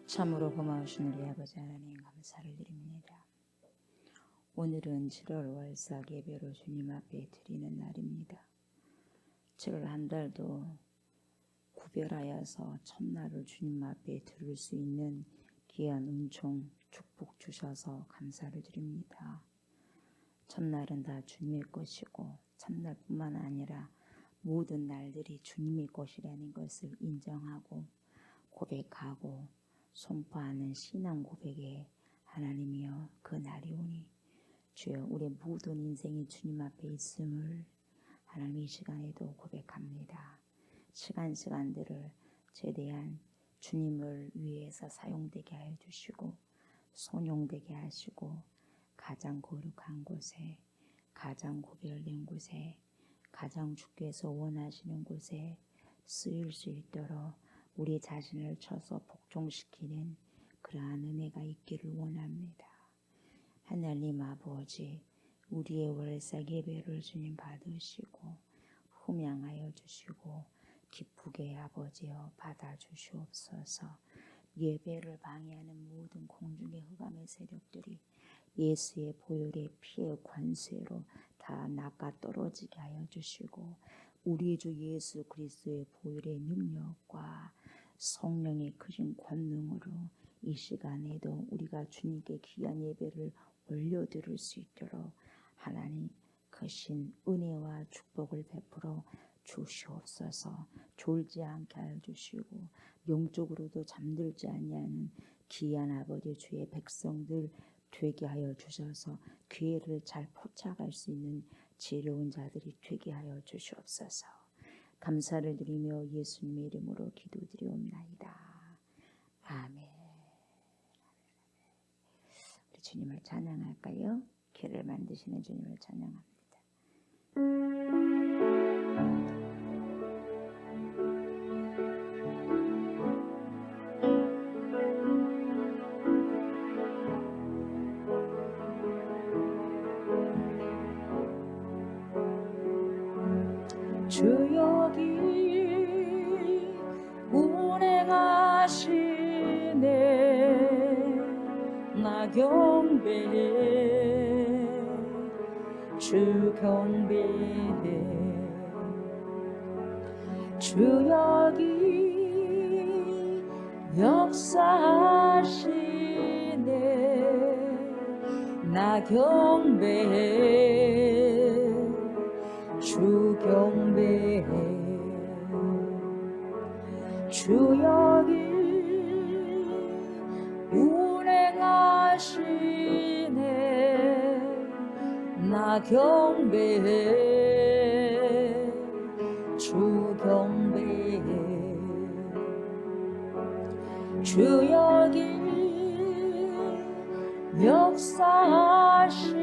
참으로 고마우신 우리 아버지 하나님 감사를 드립니다. 오늘은 7월 월삭 예배로 주님 앞에 드리는 날입니다. 7월 한 달도 구별하여서 첫날을 주님 앞에 드릴 수 있는 귀한 은총 축복 주셔서 감사를 드립니다. 첫날은 다 주님의 것이고 첫날뿐만 아니라 모든 날들이 주님의 것이라는 것을 인정하고 고백하고 선포하는 신앙 고백의 하나님이여, 그 날이 오니 주여 우리의 모든 인생이 주님 앞에 있음을 하나님 이 시간에도 고백합니다. 시간들을 최대한 주님을 위해서 사용되게 하여 주시고 선용되게 하시고 가장 거룩한 곳에, 가장 구별된 곳에, 가장 주께서 원하시는 곳에 쓰일 수 있도록 우리 자신을 쳐서 복종시키는 그러한 은혜가 있기를 원합니다. 하나님 아버지, 우리의 월삭 예배를 주님 받으시고 흠양하여 주시고 기쁘게 아버지여 받아주시옵소서. 예배를 방해하는 모든 공중의 흑암의 세력들이 예수의 보혈의 피의 관세로 다 낚아 떨어지게 하여 주시고 우리 주 예수 그리스도의 보혈의 능력과 성령의 크신 권능으로 이 시간에도 우리가 주님께 귀한 예배를 올려드릴 수 있도록 하나님 크신 은혜와 축복을 베풀어 주시옵소서. 졸지 않게 하여 주시고 영적으로도 잠들지 아니하는 귀한 아버지 주의 백성들 되게 하여 주셔서 기회를 잘 포착할 수 있는 지혜로운 자들이 되게 하여 주시옵소서. 감사를 드리며 예수님의 이름으로 기도드리옵나이다. 아멘. 우리 주님을 찬양할까요? 길을 만드시는 주님을 찬양합니다. 주 여기 운행하시네. 나 경배해, 주 경배해. 주 여기 역사하시네. 나 경배해, 주 경배해. 주 여기 운행하시네. 나 경배해, 주 경배해. 주 여기 역사하시네.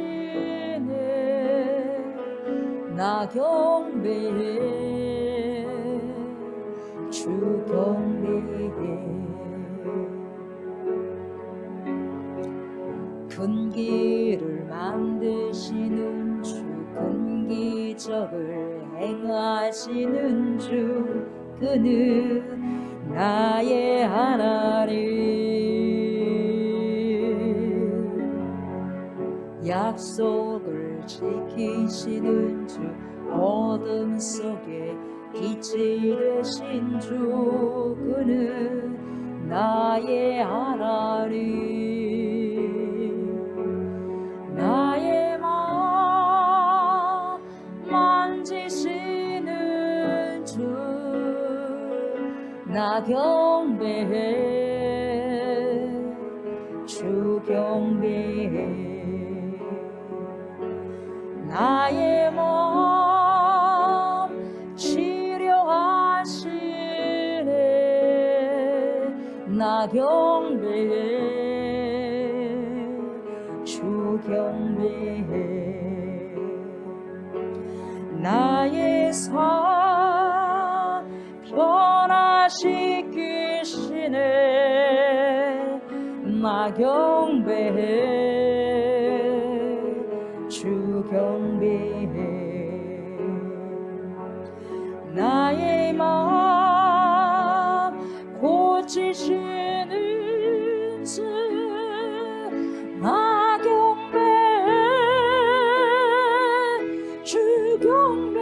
나 경배해, 주 경배해. 큰 길을 만드시는 주, 큰 기적을 행하시는 주, 그는 나의 하나님. 약속을 지키시는 주, 어둠 속에 빛이 되신 주, 그는 나의 하나님. 나의 마음 만지시는 주, 나 경배해, 주 경배해. 나의 몸 치료하시네. 나 경배해, 주 경배해. 나의 삶 변화시키시네. 나 경배해, 주 경배해. 나의 마음 고치시는 주 나 경배 주 경배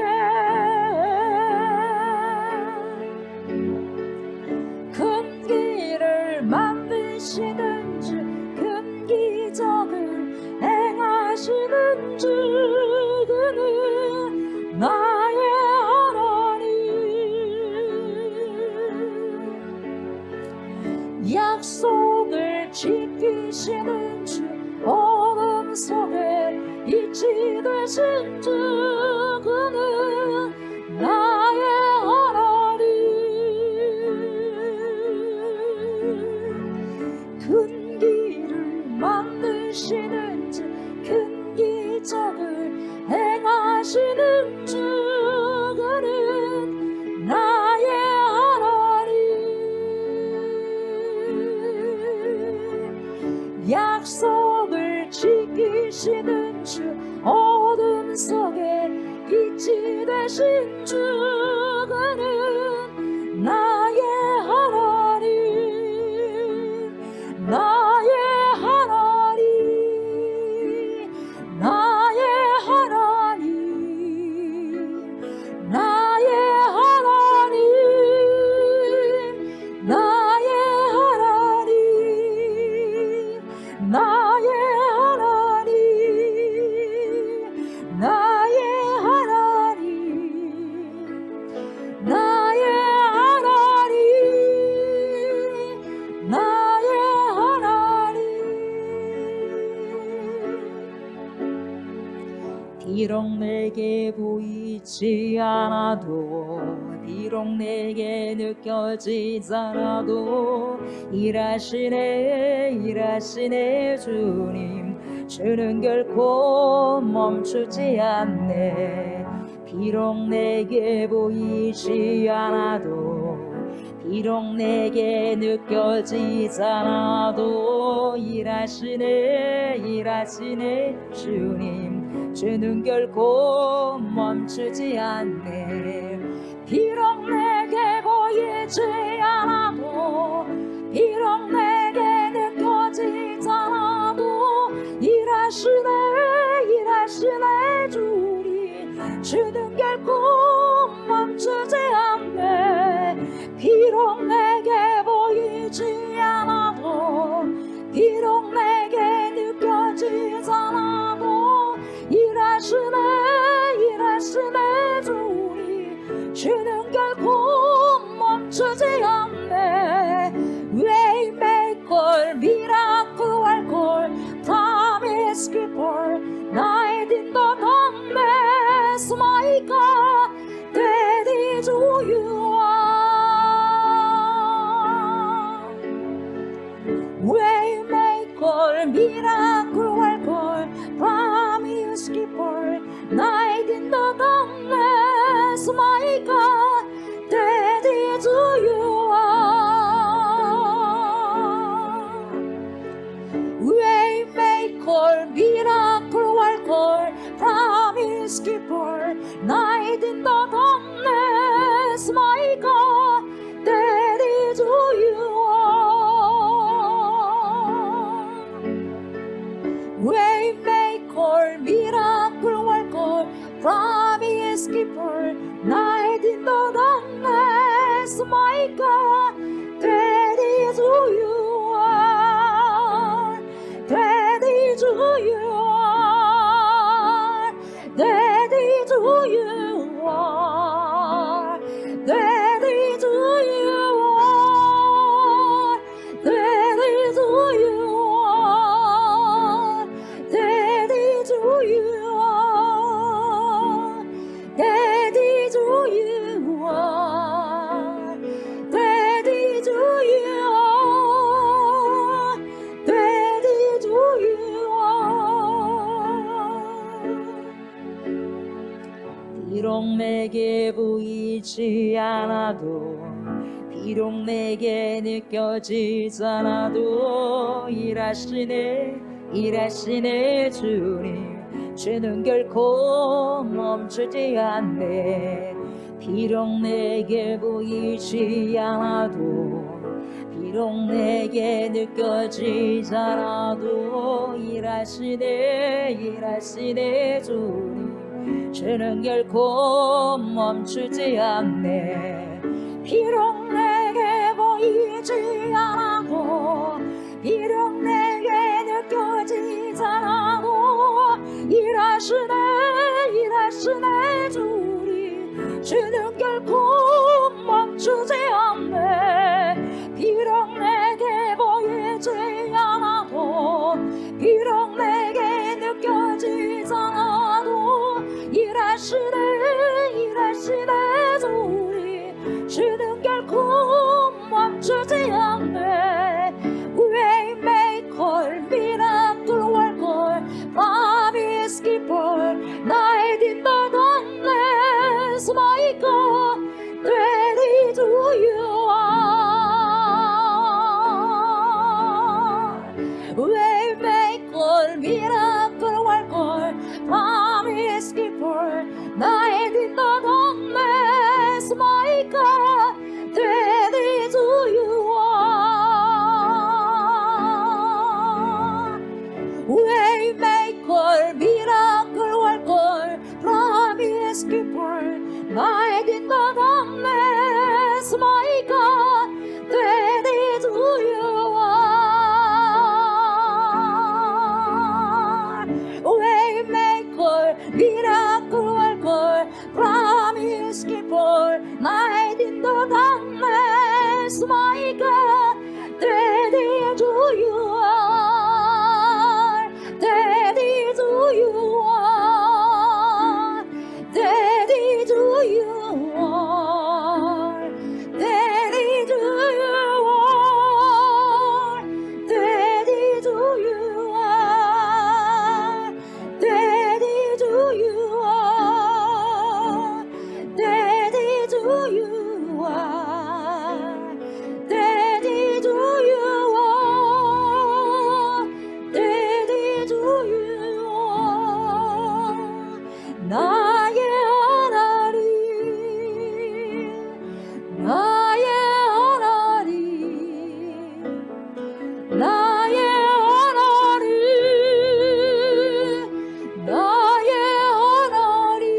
큰 길을 만드시는 주 큰 기적을 행하시는 주 그는 나의 하나님 약속을 지키시는 주 어둠 속에 빛이 되신 주 그는 나의 하나님 큰 길을 만드시는 주 큰 기적을 행하시는 주 그는 나의 하나님 약속을 지키시는 주 어둠 속에 빛이 되신 주 그는 나의 하나님 나의 하나님 나의 하나님 나의 하나님 나의 하나님 나의 하나님 나의 하나님 나의 하나님 나의 하나님 비록 내게 보이지 않아도 비록 내게 느껴지지 않아도 일하시네 주님 주는 결코 멈추지 않네 비록 내게 보이지 않아도 비록 내게 느껴지지 않아도 일하시네 주님 주는 결코 멈추지 않네 비록 내게 보이지 않아도 비록 내게 느껴지지 않아도 일하시네 주님 주는 결코 멈추지 않네 비록 내게 보이지 않아도 비록 내게 느껴지지 않아도 일하시네 주님 주는 결코 멈추지 않네 Waymaker, miracle worker, promise keeper, night in the darkness, my God, that is who you are. Waymaker, miracle worker, promise keeper, night in the darkness, my God, that is who you are. Waymaker, miracle worker, promise keeper, night in the darkness, my God, that is who you are. Waymaker, miracle worker, promise keeper, night in the darkness, my God, that is who you are. That is who you are. That is who you are. That is who you are. That is who you are. That is who you are. That is who you are. That is who you are. That is who you are. 비록 내게 보이지 않아도 비록 내게 느껴지지 않아도 일하시네 주님 주는 결코 멈추지 않네 비록 내게 보이지 않아도 비록 내게 느껴지지 않아도 일하시네 주님 주는 결코 멈추지 않네. 비록 내게 보이지 않아도 비록 내게 느껴지지 않아도 일하시네 주님 주는 결코 멈추지 않네. 비록 내게 보이지 않아도 비록 내게 느껴지지 않아도 일하시네 주님 주는 결코 멈추지 않네. Waymaker, miracle worker, promise keeper, night in the darkness, my God, ready to you are. Waymaker, miracle worker, promise keeper, night in the darkness, my God, ready to you are. Waymaker, miracle worker, promise keeper, light in the darkness, my God, ready to you are. Waymaker, miracle worker, promise keeper, light in the darkness, my God, ready to you are. Ready to you are. Ready to you are. Ready to you are. Ready to you are. Ready to you are. Ready to you are. Ready to you are. Ready to you are. 나의 하나님 나의 하나님 나의 하나님 나의 하나님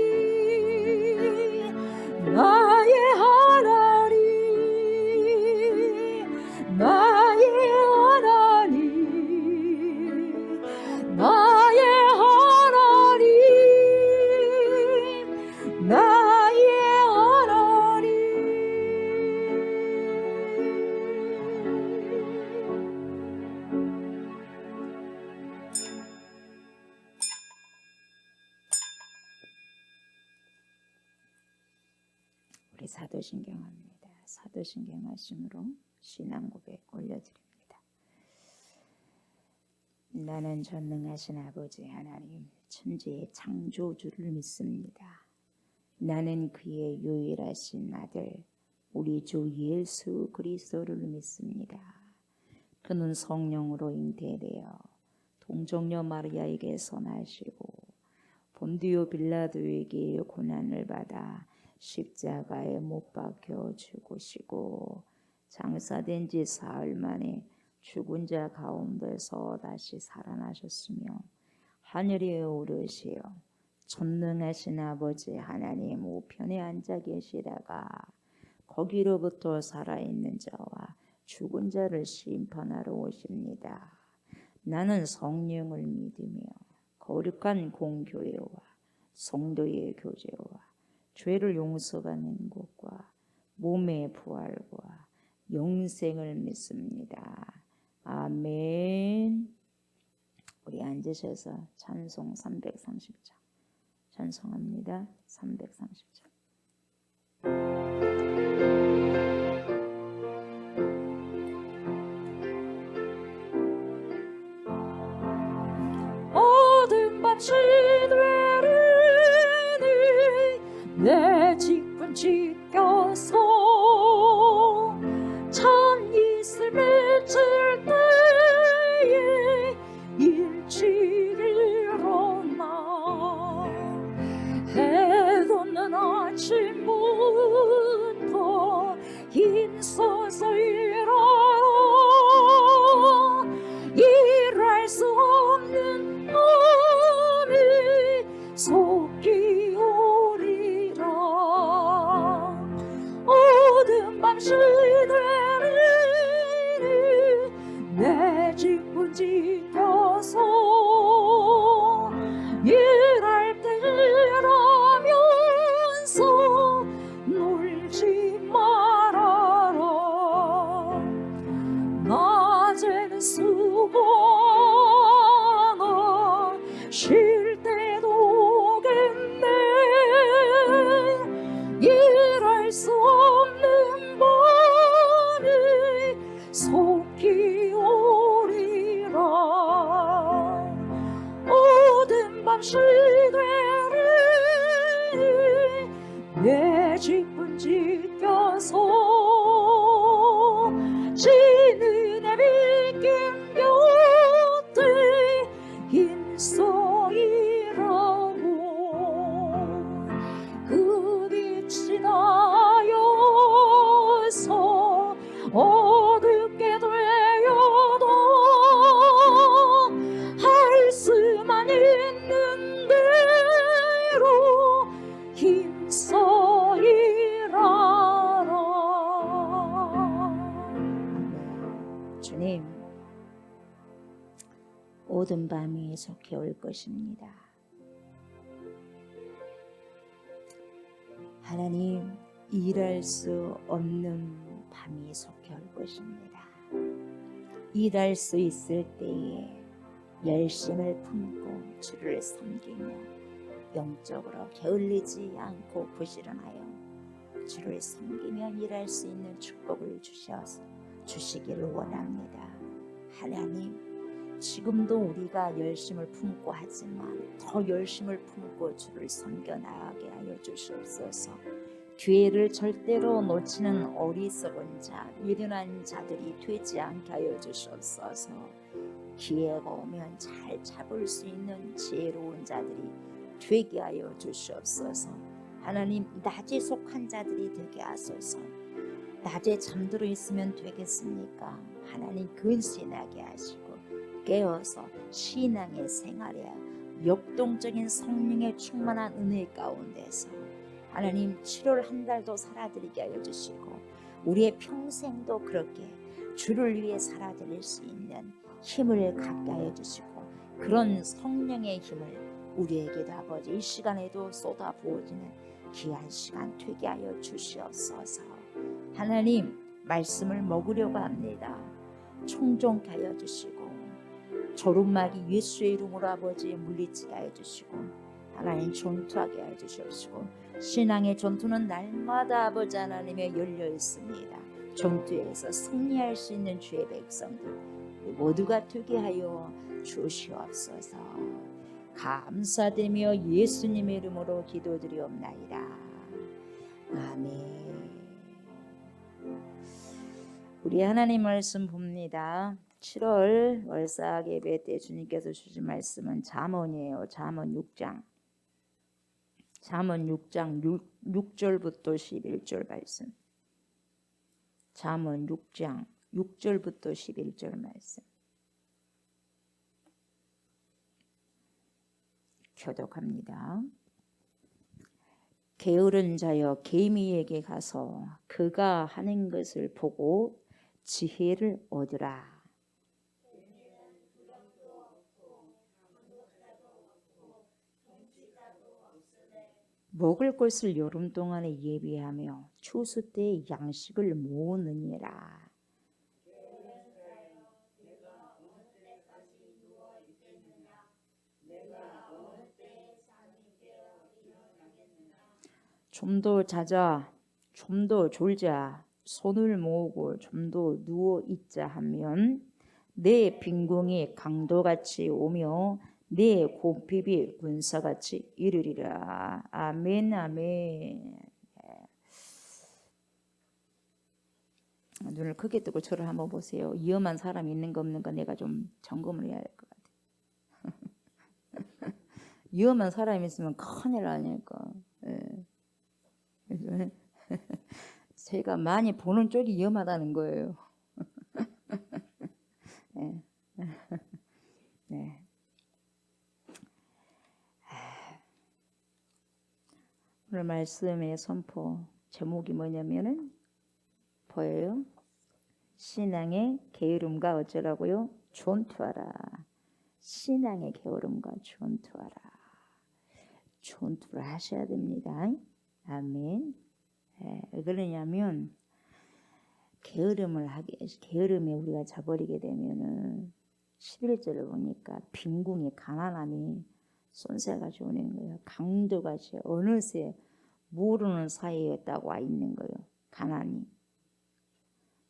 나의 하나님 나의 하나님 나의 하나님 나의 하나님. 우리 사도신경합니다. 사도신경 하심으로 신앙 고백 올려드립니다. 나는 전능하신 아버지 하나님 천지의 창조주를 믿습니다. 나는 그의 유일하신 아들 우리 주 예수 그리스도를 믿습니다. 그는 성령으로 잉태되어 동정녀 마리아에게서 나시고 본디오 빌라도에게 고난을 받아 십자가에 못 박혀 죽으시고 장사된 지 사흘 만에 죽은 자 가운데서 다시 살아나셨으며 하늘에 오르시어 전능하신 아버지 하나님 우편에 앉아 계시다가 거기로부터 살아있는 자와 죽은 자를 심판하러 오십니다. 나는 성령을 믿으며 거룩한 공교회와 성도의 교제와 죄를 용서받는 것과 몸의 부활과 영생을 믿습니다. 아멘. 우리 앉으셔서 찬송 330장 찬송합니다. 330장. 어둠 밤시 되리니 내 직분 지켜서 참 이슬 맺을 때에 일치를 일어나 해 돋는 아침부터 힘써서 일어나 집은 지켜서 일할 때라면서 놀지 말아라. 낮에는 수고하나 쉴 때도 오겠네. 일할 수 없는 밤이 속히 오리라. 오랜 밤 시되리 내 집은 지켜서 지는 내 믿긴 곁에 힘써이라고. 그 빛이 나여서 어둡게 되어도 할 수만 있는 대로 힘써이라라. 주님, 모든 밤이 속히 올 것입니다. 하나님, 일할 수 없는 밤이 속히 올 것입니다. 일할 수 있을 때에 열심을 품고 주를 섬기며 영적으로 게을리지 않고 부지런하여 주를 섬기며 일할 수 있는 축복을 주시기를 원합니다. 하나님, 지금도 우리가 열심을 품고 하지만 더 열심을 품고 주를 섬겨 나가게 하여 주시옵소서. 기회를 절대로 놓치는 어리석은 자, 미련한 자들이 되지 않게 하여 주시옵소서. 기회가 오면 잘 잡을 수 있는 지혜로운 자들이 되게 하여 주시옵소서. 하나님, 낮에 속한 자들이 되게 하소서. 낮에 잠들어 있으면 되겠습니까? 하나님, 근신하게 하시고 깨어서 신앙의 생활에 역동적인 성령의 충만한 은혜 가운데서 하나님, 7월 한 달도 살아드리게 하여 주시고 우리의 평생도 그렇게 주를 위해 살아드릴 수 있는 힘을 갖게 하여 주시고 그런 성령의 힘을 우리에게도 아버지 이 시간에도 쏟아 부어지는 귀한 시간 되게 하여 주시옵소서. 하나님, 말씀을 먹으려고 합니다. 총종케 하여 주시고 조름마귀 예수의 이름으로 아버지 물리치게 하여 주시고 하나님 전투하게 하여 주시옵시고 신앙의 전투는 날마다 아버지 하나님에 열려 있습니다. 전투에서 승리할 수 있는 주의 백성들 모두가 되게 하여 주시옵소서. 감사드리며 예수님의 이름으로 기도드리옵나이다. 아멘. 우리 하나님 말씀 봅니다. 7월 월삭 예배 때 주님께서 주신 말씀은 잠언이에요. 잠언 6장 6절부터 11절 말씀. 잠언 6장 6절부터 11절 말씀. 교독합니다. 게으른 자여 개미에게 가서 그가 하는 것을 보고 지혜를 얻으라. 먹을 것을 여름 동안에 예비하며 추수 때에 양식을 모으느니라. 좀 더 자자, 좀 더 졸자, 손을 모으고 좀 더 누워 있자 하면 내 빈궁이 강도같이 오며 내 곰핍이 군사같이 이르리라. 아멘, 아멘. 눈을 크게 뜨고 저를 한번 보세요. 위험한 사람이 있는 거 없는 거 내가 좀 점검을 해야 할 것 같아요. 위험한 사람이 있으면 큰일 나니까. 제가 많이 보는 쪽이 위험하다는 거예요. 네. 네. 오늘 말씀의 선포 제목이 뭐냐면은 보여요? 신앙의 게으름과 어쩌라고요? 존투하라. 신앙의 게으름과 존투하라. 존투를 하셔야 됩니다. 아멘. 왜 그러냐면 게으름에 우리가 저버리게 되면은 11절을 보니까 빈궁이 가난함이 쏜새같이 오는 거예요. 강도같이 어느새 모르는 사이에 딱 와 있는 거예요. 가난이.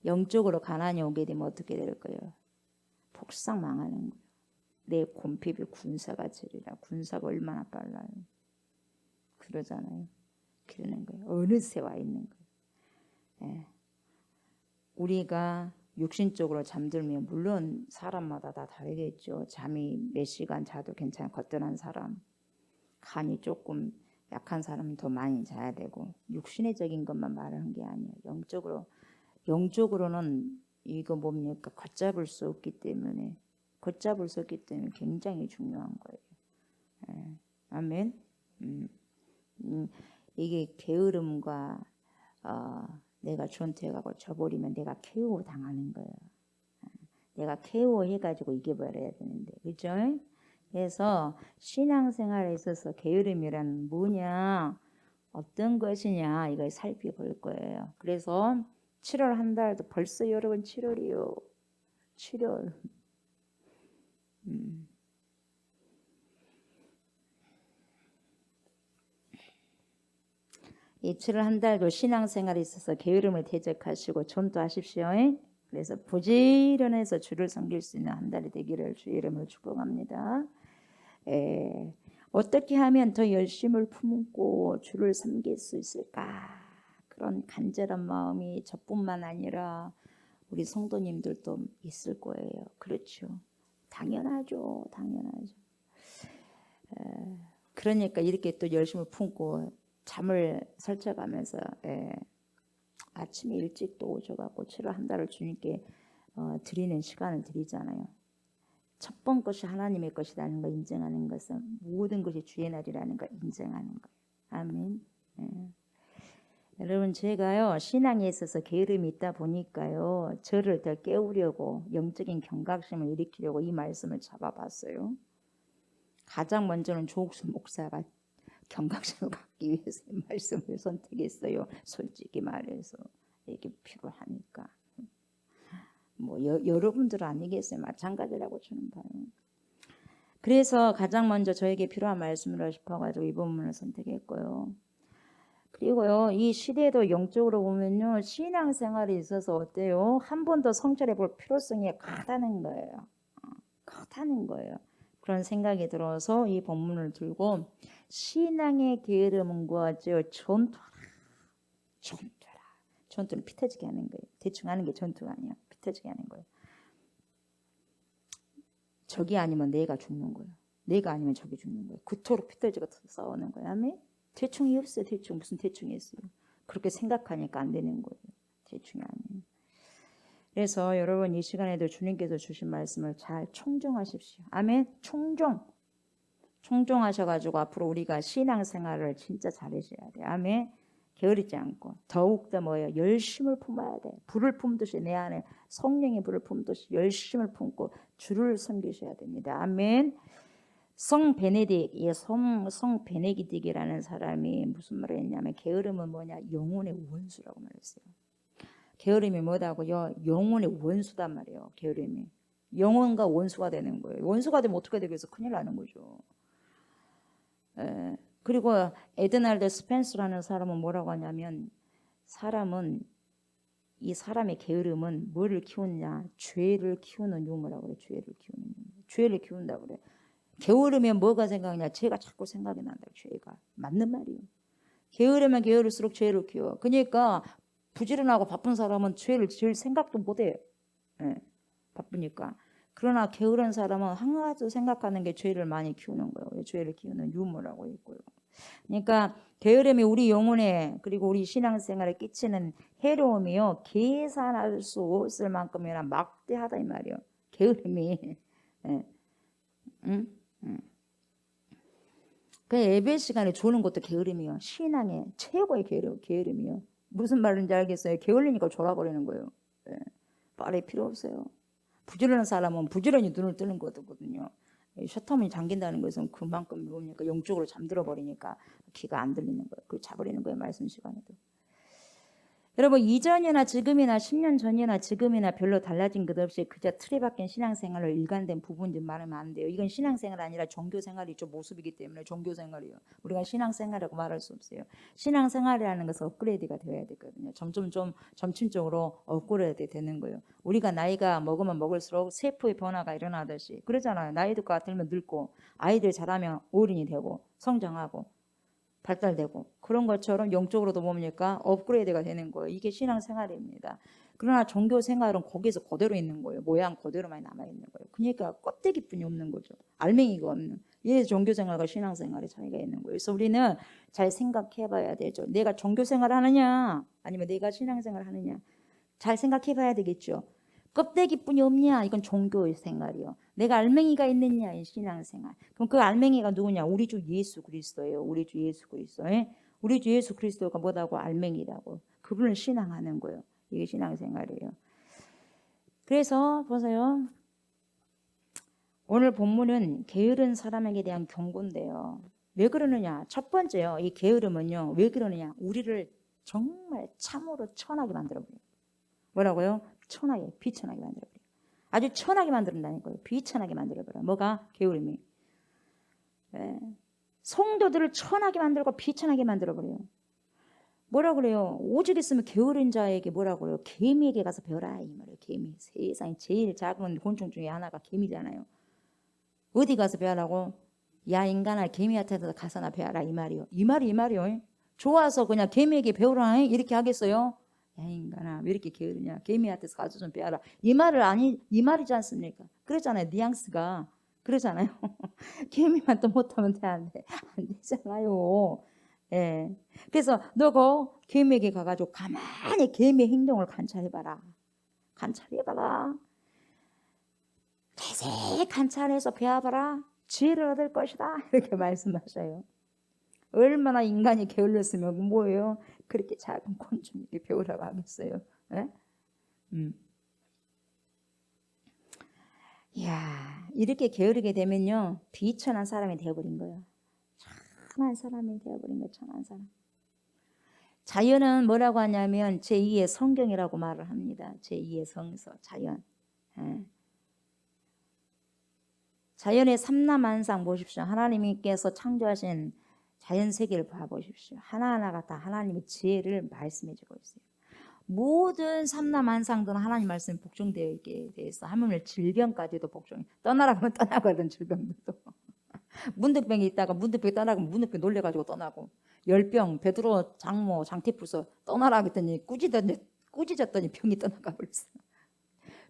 영적으로 가난이 오게 되면 어떻게 될 거예요? 폭삭 망하는 거예요. 내 곰핍이 군사가 지리라. 군사가 얼마나 빨라요. 그러잖아요. 그러는 거예요. 어느새 와 있는 거예요. 예. 우리가 육신적으로 잠들면 물론 사람마다 다 다르겠죠. 잠이 몇 시간 자도 괜찮아. 거뜬한 사람, 간이 조금 약한 사람은 더 많이 자야 되고, 육신의적인 것만 말하는 게 아니에요. 영적으로는 이거 뭡니까? 걷잡을 수 없기 때문에 굉장히 중요한 거예요. 예. 아멘. 이게 게으름과 내가 존태해가고 져버리면 내가 KO 당하는 거예요. 내가 KO 해가지고 이겨버려야 되는데, 그죠? 그래서 신앙생활에 있어서 게으름이란 뭐냐, 어떤 것이냐, 이걸 살펴볼 거예요. 그래서 7월 한 달도 벌써 여러분 7월이요. 7월. 이 7월 한 달도 신앙생활에 있어서 게으름을 대적하시고 전도하십시오. 그래서 부지런해서 주를 섬길 수 있는 한 달이 되기를 주의 이름으로 축복합니다. 어떻게 하면 더 열심을 품고 주를 섬길 수 있을까? 그런 간절한 마음이 저뿐만 아니라 우리 성도님들도 있을 거예요. 그렇죠. 당연하죠. 그러니까 이렇게 또 열심을 품고 잠을 설쳐가면서 아침에 일찍 또 오셔갖고 7월 한 달을 주님께 드리는 시간을 드리잖아요. 첫 번 것이 하나님의 것이라는 걸 인정하는 것은 모든 것이 주의 날이라는 걸 인정하는 거예요. 아멘. 여러분, 제가요 신앙에 있어서 게으름이 있다 보니까요 저를 더 깨우려고 영적인 경각심을 일으키려고 이 말씀을 잡아봤어요. 가장 먼저는 조옥수 목사가 경각심을 갖기 위해서 이 말씀을 선택했어요. 솔직히 말해서 이게 필요하니까. 뭐 여러분들 아니겠어요? 마찬가지라고 저는 봐요. 그래서 가장 먼저 저에게 필요한 말씀을 싶어가지고 이 본문을 선택했고요. 그리고요 이 시대도 영적으로 보면요 신앙생활에 있어서 어때요? 한 번 더 성찰해 볼 필요성이 크다는 거예요. 그런 생각이 들어서 이 본문을 들고 신앙의 게으름과 전투는 피 터지게 하는 거예요. 대충 하는 게 전투가 아니에요. 피 터지게 하는 거예요. 적이 아니면 내가 죽는 거예요. 내가 아니면 적이 죽는 거예요. 그토록 피 터지고 싸우는 거예요. 아멘? 대충이 없어요. 무슨 대충이 있어요. 그렇게 생각하니까 안 되는 거예요. 대충이 아니에요. 그래서 여러분 이 시간에도 주님께서 주신 말씀을 잘 청정하십시오. 아멘. 청정하셔가지고 앞으로 우리가 신앙생활을 진짜 잘하셔야 돼요. 아멘. 게으르지 않고 더욱더 뭐예요? 열심을 품어야 돼. 불을 품듯이 내 안에 성령의 불을 품듯이 열심을 품고 주를 섬기셔야 됩니다. 아멘. 성 베네딕이라는 사람이 무슨 말을 했냐면 게으름은 뭐냐? 영혼의 원수라고 말했어요. 게으름이 뭐다고요? 영혼의 원수단 말이에요. 게으름이 영혼과 원수가 되는 거예요. 원수가 되면 어떻게 되겠어? 큰일 나는 거죠. 그리고 에드날드 스펜스라는 사람은 뭐라고 하냐면 이 사람의 게으름은 뭐를 키우느냐? 죄를 키우는 유무라고 그래. 죄를 키운다고 그래. 게으르면 뭐가 생각나냐? 죄가 자꾸 생각이 난다. 죄가 맞는 말이에요. 게으르면 게으를수록 죄를 키워. 그러니까 부지런하고 바쁜 사람은 죄를 지을 생각도 못해요. 바쁘니까. 그러나 게으른 사람은 한 가지 생각하는 게 죄를 많이 키우는 거예요. 죄를 키우는 유무라고 있고요. 그러니까 게으름이 우리 영혼에 그리고 우리 신앙생활에 끼치는 해로움이요 계산할 수 없을 만큼이나 막대하다 이 말이에요. 게으름이. 그 예배 시간에 조는 것도 게으름이요. 신앙의 최고의 게으름이요. 무슨 말인지 알겠어요? 게을리니까 졸아버리는 거예요. 말이 필요 없어요. 부지런한 사람은 부지런히 눈을 뜨는 거거든요. 셔터문이 잠긴다는 것은 그만큼 뭡니까? 영적으로 잠들어 버리니까 귀가 안 들리는 거예요. 그 자버리는 거예요. 말씀 시간에도. 여러분 이전이나 지금이나 10년 전이나 지금이나 별로 달라진 것 없이 그저 틀에 박힌 신앙생활로 일관된 부분 좀 말하면 안 돼요. 이건 신앙생활 아니라 종교생활이죠. 모습이기 때문에 종교생활이에요. 우리가 신앙생활이라고 말할 수 없어요. 신앙생활이라는 것은 업그레이드가 되어야 되거든요. 점진적으로 업그레이드 되는 거예요. 우리가 나이가 먹으면 먹을수록 세포의 변화가 일어나듯이 그러잖아요. 나이가 들면 늙고 아이들 자라면 어른이 되고 성장하고 발달되고 그런 것처럼 영적으로도 뭡니까? 업그레이드가 되는 거예요. 이게 신앙생활입니다. 그러나 종교생활은 거기서 그대로 있는 거예요. 모양 그대로만 남아있는 거예요. 그러니까 껍데기뿐이 없는 거죠. 알맹이가 없는. 이게 종교생활과 신앙생활의 차이가 있는 거예요. 그래서 우리는 잘 생각해 봐야 되죠. 내가 종교생활 하느냐 아니면 내가 신앙생활 하느냐 잘 생각해 봐야 되겠죠. 껍데기뿐이 없냐? 이건 종교의 생활이요. 내가 알맹이가 있느냐? 이 신앙생활. 그럼 그 알맹이가 누구냐? 우리 주 예수 그리스도예요. 우리 주 예수 그리스도. 우리 주 예수 그리스도가 뭐라고? 알맹이라고. 그분을 신앙하는 거예요. 이게 신앙생활이에요. 그래서 보세요. 오늘 본문은 게으른 사람에게 대한 경고인데요. 왜 그러느냐? 첫 번째요. 이 게으름은요. 왜 그러느냐? 우리를 정말 참으로 천하게 만들어버려요. 뭐라고요? 천하게, 비천하게 만들어버려요. 아주 천하게 만든다니까요. 비천하게 만들어버려요. 뭐가? 게으름이. 네. 성도들을 천하게 만들고 비천하게 만들어버려요. 뭐라 그래요? 오직 있으면 게으른 자에게 뭐라 그래요? 개미에게 가서 배워라 이 말이에요. 개미. 세상에 제일 작은 곤충 중에 하나가 개미잖아요. 어디 가서 배우라고? 야 인간아 개미한테 가서나 배워라 이 말이요. 이 말이요. 좋아서 그냥 개미에게 배우라 이렇게 하겠어요? 야 인간아 왜 이렇게 게으르냐? 개미한테서 가서 좀 배워라. 이 말이지 않습니까? 그러잖아요. 뉘앙스가 그러잖아요. 개미만 또 못하면 안 되잖아요. 예. 그래서 너가 개미에게 가가지고 가만히 개미의 행동을 관찰해봐라. 자세히 관찰해서 배워봐라. 지혜를 얻을 것이다. 이렇게 말씀하셔요. 얼마나 인간이 게을렀으면 뭐예요? 그렇게 작은 곤충에게 배우라고 하겠어요. 예? 이야, 이렇게 게으르게 되면요, 비천한 사람이 되어버린 거예요. 천한 사람이 되어버린 거예요. 천한 사람. 자연은 뭐라고 하냐면 제2의 성경이라고 말을 합니다. 제2의 성서, 자연. 예. 자연의 삼라만상 보십시오. 하나님께서 창조하신 자연 세계를 봐보십시오. 하나하나가 다 하나님의 지혜를 말씀해주고 있어요. 모든 삼라만상들은 하나님 말씀이 복종되어 있게 돼 있어. 하물며 질병까지도 복종이. 떠나라 그러면 떠나거든 질병들도. 문득병이 있다가 문득병이 떠나고 문득병 놀래가지고 떠나고. 열병, 베드로, 장모, 장티푸스 떠나라 했더니 꾸짖었더니 병이 떠나가 버렸어.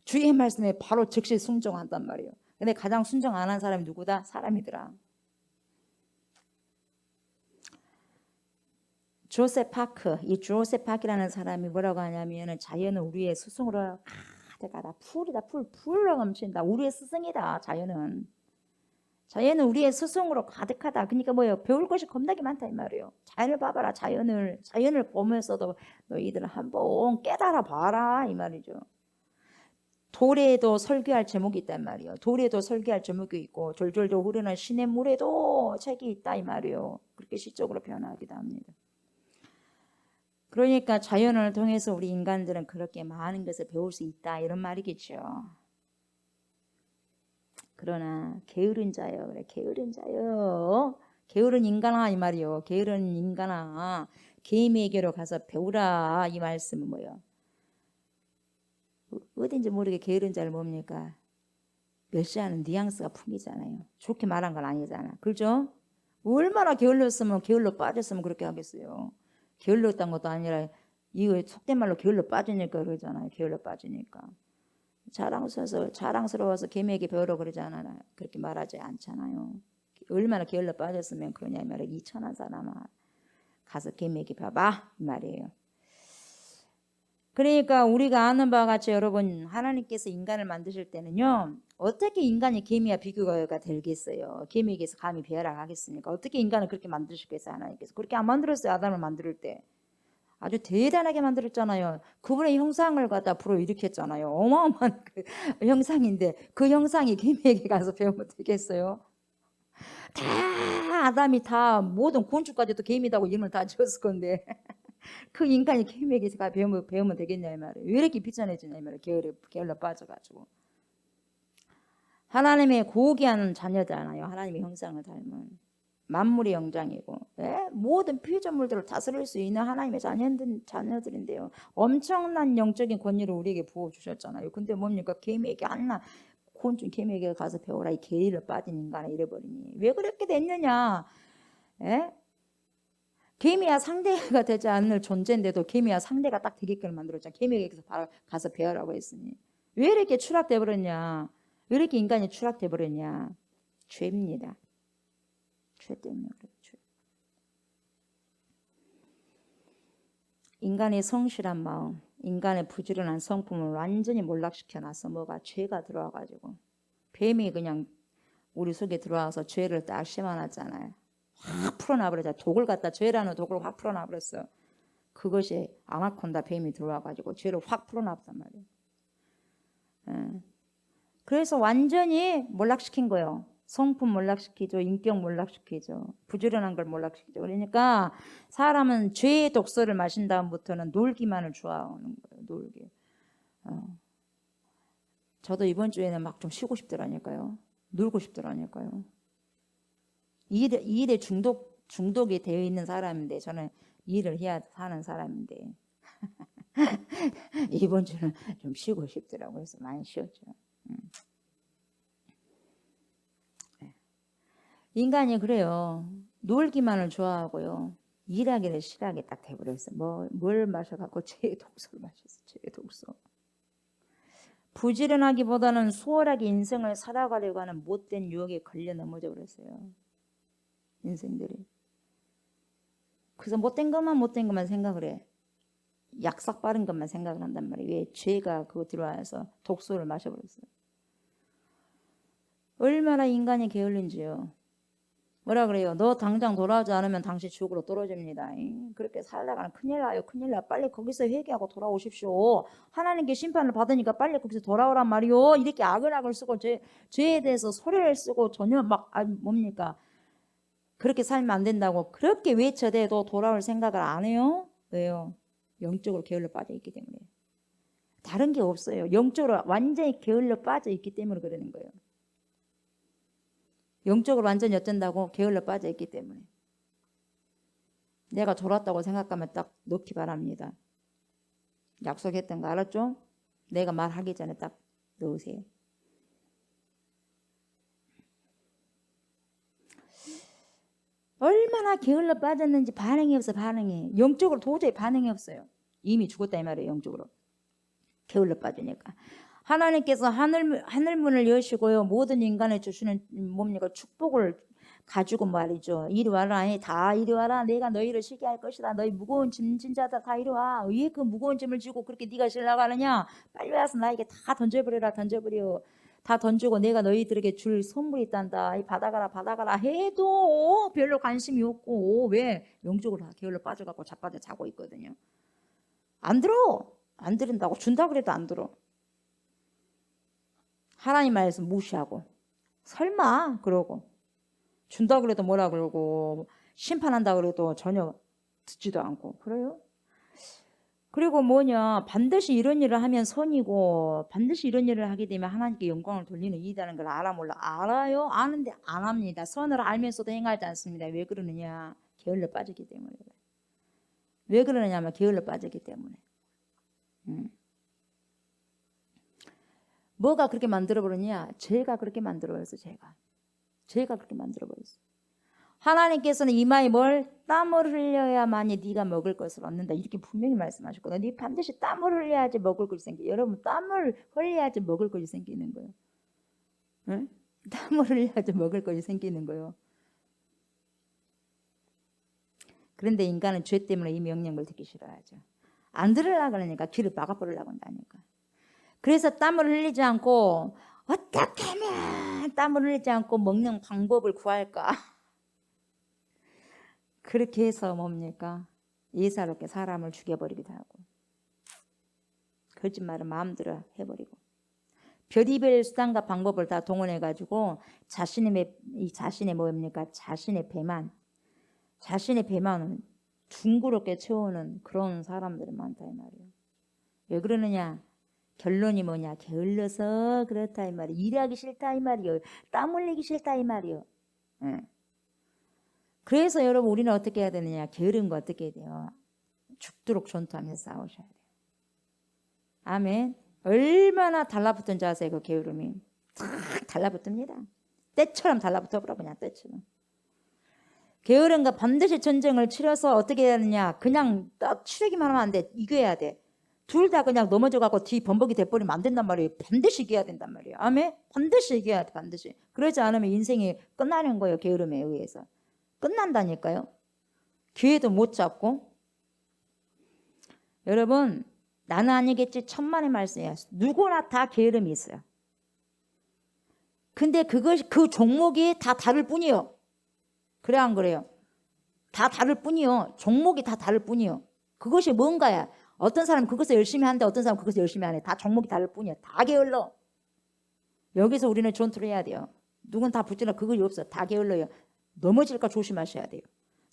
주의 말씀에 바로 즉시 순종한단 말이에요. 근데 가장 순종 안 한 사람이 누구다? 사람이더라. 조셉 파크, 이 조셉 파크라는 사람이 뭐라고 하냐면 자연은 우리의 스승으로 가득하다. 풀로 넘친다. 우리의 스승이다. 자연은 우리의 스승으로 가득하다. 그러니까 뭐예요? 배울 것이 겁나게 많다 이 말이에요. 자연을 봐봐라. 자연을 보면서도 너희들 한번 깨달아 봐라 이 말이죠. 돌에도 설교할 제목이 있단 말이에요. 돌에도 설교할 제목이 있고 졸졸졸 흐르는 시냇물에도 책이 있다 이 말이에요. 그렇게 시적으로 표현하기도 합니다. 그러니까 자연을 통해서 우리 인간들은 그렇게 많은 것을 배울 수 있다 이런 말이겠죠. 그러나 게으른 자요. 그래 게으른 자요. 게으른 인간아 이 말이요. 게으른 인간아 개미에게로 가서 배우라 이 말씀은 뭐예요? 어딘지 모르게 게으른 자를 뭡니까? 멸시하는 뉘앙스가 풍기잖아요. 좋게 말한 건 아니잖아. 그렇죠? 얼마나 게을렀으면 게을러 빠졌으면 그렇게 하겠어요. 게을렀던 것도 아니라 이거 속된 말로 게을러 빠지니까 그러잖아요. 게을러 빠지니까. 자랑스러워서 개미에게 배우러 그러지 않아요. 그렇게 말하지 않잖아요. 얼마나 게을러 빠졌으면 그러냐 말이에요. 이 천한 사람아 가서 개미에게 봐봐 이 말이에요. 그러니까 우리가 아는 바와 같이 여러분 하나님께서 인간을 만드실 때는요. 어떻게 인간이 개미와 비교가 되겠어요. 개미에게서 감히 배워라 하겠습니까? 어떻게 인간을 그렇게 만드셨겠어요. 하나님께서. 그렇게 안 만들었어요. 아담을 만들 때. 아주 대단하게 만들었잖아요. 그분의 형상을 갖다 불어일으켰잖아요. 어마어마한 그 형상인데 그 형상이 개미에게 가서 배우면 되겠어요? 다 아담이 다 모든 곤충까지도 개미다고 이름을 다 지었을 건데 그 인간이 개미에게 배우면 되겠냐 이 말이에요. 왜 이렇게 비천해지냐 이 말이에요. 게을러 빠져가지고. 하나님의 고귀한 자녀잖아요. 하나님의 형상을 닮은 만물의 영장이고, 예? 모든 피조물들을 다스릴 수 있는 하나님의 자녀들인데요. 엄청난 영적인 권위를 우리에게 부어주셨잖아요. 근데 뭡니까? 개미에게 하나 곤충 개미에게 가서 배워라. 이 게을러 빠진 인간을 잃어버리니 왜 그렇게 됐느냐? 예? 개미야 상대가 되지 않을 존재인데도 개미야 상대가 딱 되게끔 만들었잖아. 개미에게 가서 배우라고 했으니 왜 이렇게 추락돼 버렸냐? 왜 이렇게 인간이 추락돼 버렸냐? 죄입니다. 죄 때문에 그렇죠. 인간의 성실한 마음, 인간의 부지런한 성품을 완전히 몰락시켜 놨어. 뭐가? 죄가 들어와가지고 뱀이 그냥 우리 속에 들어와서 죄를 딱 심어놨잖아요. 확 풀어놔버렸잖아. 독을 갖다 죄라는 독을 확 풀어놔버렸어. 그것이 아나콘다 뱀이 들어와가지고 죄를 확 풀어놨단 말이에요. 그래서 완전히 몰락시킨 거예요. 성품 몰락시키죠. 인격 몰락시키죠. 부지런한 걸 몰락시키죠. 그러니까 사람은 죄의 독서를 마신 다음부터는 놀기만을 좋아하는 거예요. 놀기. 저도 이번 주에는 막 좀 쉬고 싶더라니까요. 놀고 싶더라니까요. 일에 중독이 되어 있는 사람인데 저는 일을 해야 사는 사람인데 이번 주는 좀 쉬고 싶더라고요. 그래서 많이 쉬었죠. 인간이 그래요. 놀기만을 좋아하고요. 일하기를 싫어하게 딱 돼버렸어요. 뭘 마셔갖고 죄의 독소를 마셨어. 죄의 독소. 부지런하기보다는 수월하게 인생을 살아가려고 하는 못된 유혹에 걸려 넘어져 버렸어요. 인생들이. 그래서 못된 것만 생각을 해. 약삭 빠른 것만 생각을 한단 말이에요. 왜? 죄가 그거 들어와서 독소를 마셔버렸어요. 얼마나 인간이 게을른지요. 뭐라 그래요? 너 당장 돌아오지 않으면 당신 지옥으로 떨어집니다. 그렇게 살다가는 큰일 나요. 큰일 나. 빨리 거기서 회개하고 돌아오십시오. 하나님께 심판을 받으니까 빨리 거기서 돌아오란 말이요. 이렇게 악을 쓰고 죄에 대해서 소리를 쓰고 전혀 뭡니까? 그렇게 살면 안 된다고 그렇게 외쳐대도 돌아올 생각을 안 해요. 왜요? 영적으로 게을러 빠져 있기 때문에. 다른 게 없어요. 영적으로 완전히 게을러 빠져 있기 때문에 그러는 거예요. 영적으로 완전히 어쩐다고? 게을러 빠져 있기 때문에. 내가 졸았다고 생각하면 딱 넣기 바랍니다. 약속했던 거 알았죠? 내가 말하기 전에 딱 넣으세요. 얼마나 게을러 빠졌는지 반응이 없어. 반응이. 영적으로 도저히 반응이 없어요. 이미 죽었다 이 말이에요. 영적으로. 게을러 빠지니까. 하나님께서 하늘문을 여시고요. 모든 인간에 주시는 뭡니까? 축복을 가지고 말이죠. 이리 와라. 다 이리 와라. 내가 너희를 쉬게 할 것이다. 너희 무거운 짐진 자다 다 이리 와. 왜 그 무거운 짐을 지고 그렇게 네가 쉬려가느냐? 빨리 와서 나에게 다 던져버려라. 던져버려. 다 던지고 내가 너희들에게 줄 선물이 있단다. 받아가라 해도 별로 관심이 없고 왜? 영적으로 다 게을러 빠져갖고 자빠져 자고 있거든요. 안 들어. 안 들은다고. 준다 그래도 안 들어. 하나님 말씀 무시하고 설마 그러고 준다 그래도 뭐라 그러고 심판한다 그래도 전혀 듣지도 않고 그래요? 그리고 반드시 이런 일을 하면 선이고 반드시 이런 일을 하게 되면 하나님께 영광을 돌리는 일이라는 걸 알아 몰라? 알아요? 아는데 안 합니다. 선을 알면서도 행하지 않습니다. 왜 그러느냐? 게을러 빠지기 때문에. 왜 그러느냐면 게을러 빠지기 때문에. 뭐가 그렇게 만들어버렸냐? 죄가 그렇게 만들어버렸어. 죄가 그렇게 만들어버렸어. 하나님께서는 이마에 땀을 흘려야만이 네가 먹을 것을 얻는다. 이렇게 분명히 말씀하셨거든요. 네 반드시 땀을 흘려야지 먹을 것이 생겨. 여러분 땀을 흘려야지 먹을 것이 생기는 거예요. 응? 땀을 흘려야지 먹을 것이 생기는 거예요. 그런데 인간은 죄 때문에 이 명령을 듣기 싫어하죠. 안 들으려고 그러니까 귀를 막아버리려고 한다니까. 그래서 땀을 흘리지 않고 어떻게 하면 땀을 흘리지 않고 먹는 방법을 구할까? 그렇게 해서 뭡니까? 예사롭게 사람을 죽여버리기도 하고 거짓말을 마음대로 해버리고 별의별 수단과 방법을 다 동원해가지고 자신의 뭡니까? 자신의 배만 둥그렇게 채우는 그런 사람들이 많다 이 말이에요. 왜 그러느냐? 결론이 뭐냐? 게을러서 그렇다 이 말이에요. 일하기 싫다 이 말이에요. 땀 흘리기 싫다 이 말이에요. 예. 그래서 여러분 우리는 어떻게 해야 되느냐? 게으른 거 어떻게 해야 돼요? 죽도록 전투하면서 싸우셔야 돼요. 아멘. 얼마나 달라붙은 줄 아세요? 그 게으름이 탁 달라붙습니다. 때처럼 달라붙어버려 그냥 때처럼. 게으름과 반드시 전쟁을 치러서 어떻게 해야 되느냐? 그냥 딱 치르기만 하면 안 돼. 이겨야 돼. 둘 다 그냥 넘어져갖고 뒤 범벅이 돼버리면 안 된단 말이에요. 반드시 이겨야 된단 말이에요. 아멘. 반드시 이겨야 돼. 반드시. 그러지 않으면 인생이 끝나는 거예요. 게으름에 의해서. 끝난다니까요. 기회도 못 잡고. 여러분 나는 아니겠지 천만의 말씀이에요. 누구나 다 게으름이 있어요. 근데 그 종목이 다 다를 뿐이요. 그래 안 그래요? 다 다를 뿐이요. 종목이 다 다를 뿐이요. 그것이 뭔가야? 어떤 사람은 그것을 열심히 하는데 어떤 사람은 그것을 열심히 안 해. 다 종목이 다를 뿐이야. 다 게을러. 여기서 우리는 전투를 해야 돼요. 누군 다 붙지나 그거 없어. 다 게을러요. 넘어질까 조심하셔야 돼요.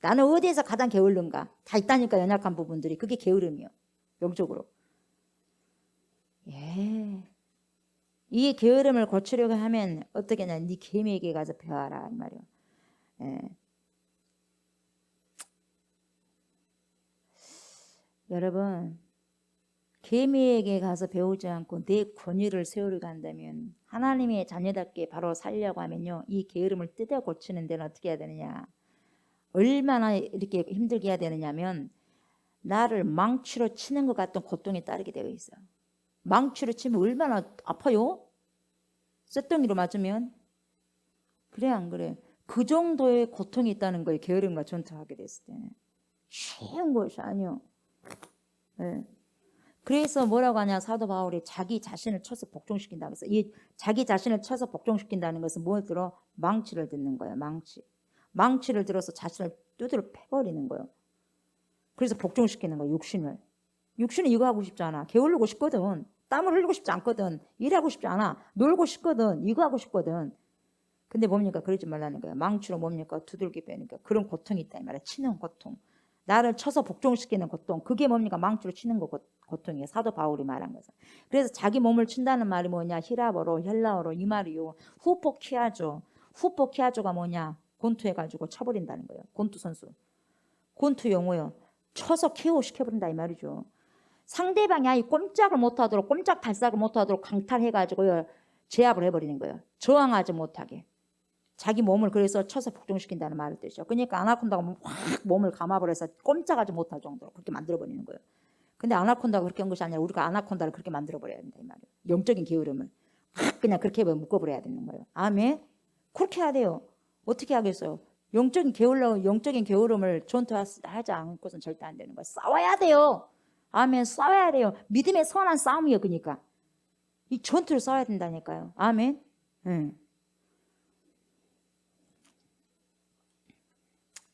나는 어디에서 가장 게을른가? 다 있다니까 연약한 부분들이. 그게 게으름이요. 영적으로. 예. 이 게으름을 고치려고 하면 어떻게 하냐? 네 개미에게 가서 배워라 이 말이요. 예. 여러분 개미에게 가서 배우지 않고 내 권위를 세우려고 한다면 하나님의 자녀답게 바로 살려고 하면요. 이 게으름을 뜯어 고치는 데는 어떻게 해야 되느냐? 얼마나 이렇게 힘들게 해야 되느냐면 나를 망치로 치는 것 같은 고통이 따르게 되어 있어요. 망치로 치면 얼마나 아파요? 쇳덩이로 맞으면. 그래 안 그래? 그 정도의 고통이 있다는 거예요. 게으름과 전투하게 됐을 때는. 쉬운 것이 아니요. 네. 그래서 뭐라고 하냐? 사도 바울이 자기 자신을 쳐서 복종시킨다고 해서 이 자기 자신을 쳐서 복종시킨다는 것은 뭘 들어? 망치를 듣는 거예요. 망치를 들어서 자신을 두드려 패버리는 거예요. 그래서 복종시키는 거예요. 육신은 이거 하고 싶지 않아. 게으르고 싶거든. 땀을 흘리고 싶지 않거든. 일하고 싶지 않아. 놀고 싶거든. 이거 하고 싶거든. 근데 뭡니까? 그러지 말라는 거예요. 망치로 뭡니까? 두들기 빼니까 그런 고통이 있다 이 말이야. 치는 고통. 나를 쳐서 복종시키는 고통. 그게 뭡니까? 망치로 치는 고통이에요. 사도 바울이 말한 것은. 그래서 자기 몸을 친다는 말이 뭐냐? 히라버로 헬라어로 이 말이요. 후포키아조가 뭐냐? 곤투해가지고 쳐버린다는 거예요. 곤투 선수. 곤투 용어요. 쳐서 KO 시켜버린다 이 말이죠. 상대방이 아예 꼼짝을 못하도록 꼼짝 발작을 못하도록 강탈해가지고 제압을 해버리는 거예요. 저항하지 못하게. 자기 몸을 그래서 쳐서 복종시킨다는 말을 뜻이죠. 그러니까 아나콘다가 확 몸을 감아버려서 꼼짝하지 못할 정도로 그렇게 만들어버리는 거예요. 근데 아나콘다가 그렇게 한 것이 아니라 우리가 아나콘다를 그렇게 만들어버려야 된다 이 말이에요. 영적인 게으름을 확 그냥 그렇게 묶어버려야 되는 거예요. 아멘. 그렇게 해야 돼요. 어떻게 하겠어요? 영적인 게으름을 전투하지 않고서는 절대 안 되는 거예요. 싸워야 돼요. 아멘. 싸워야 돼요. 믿음의 선한 싸움이요. 그러니까 이 전투를 싸워야 된다니까요. 아멘.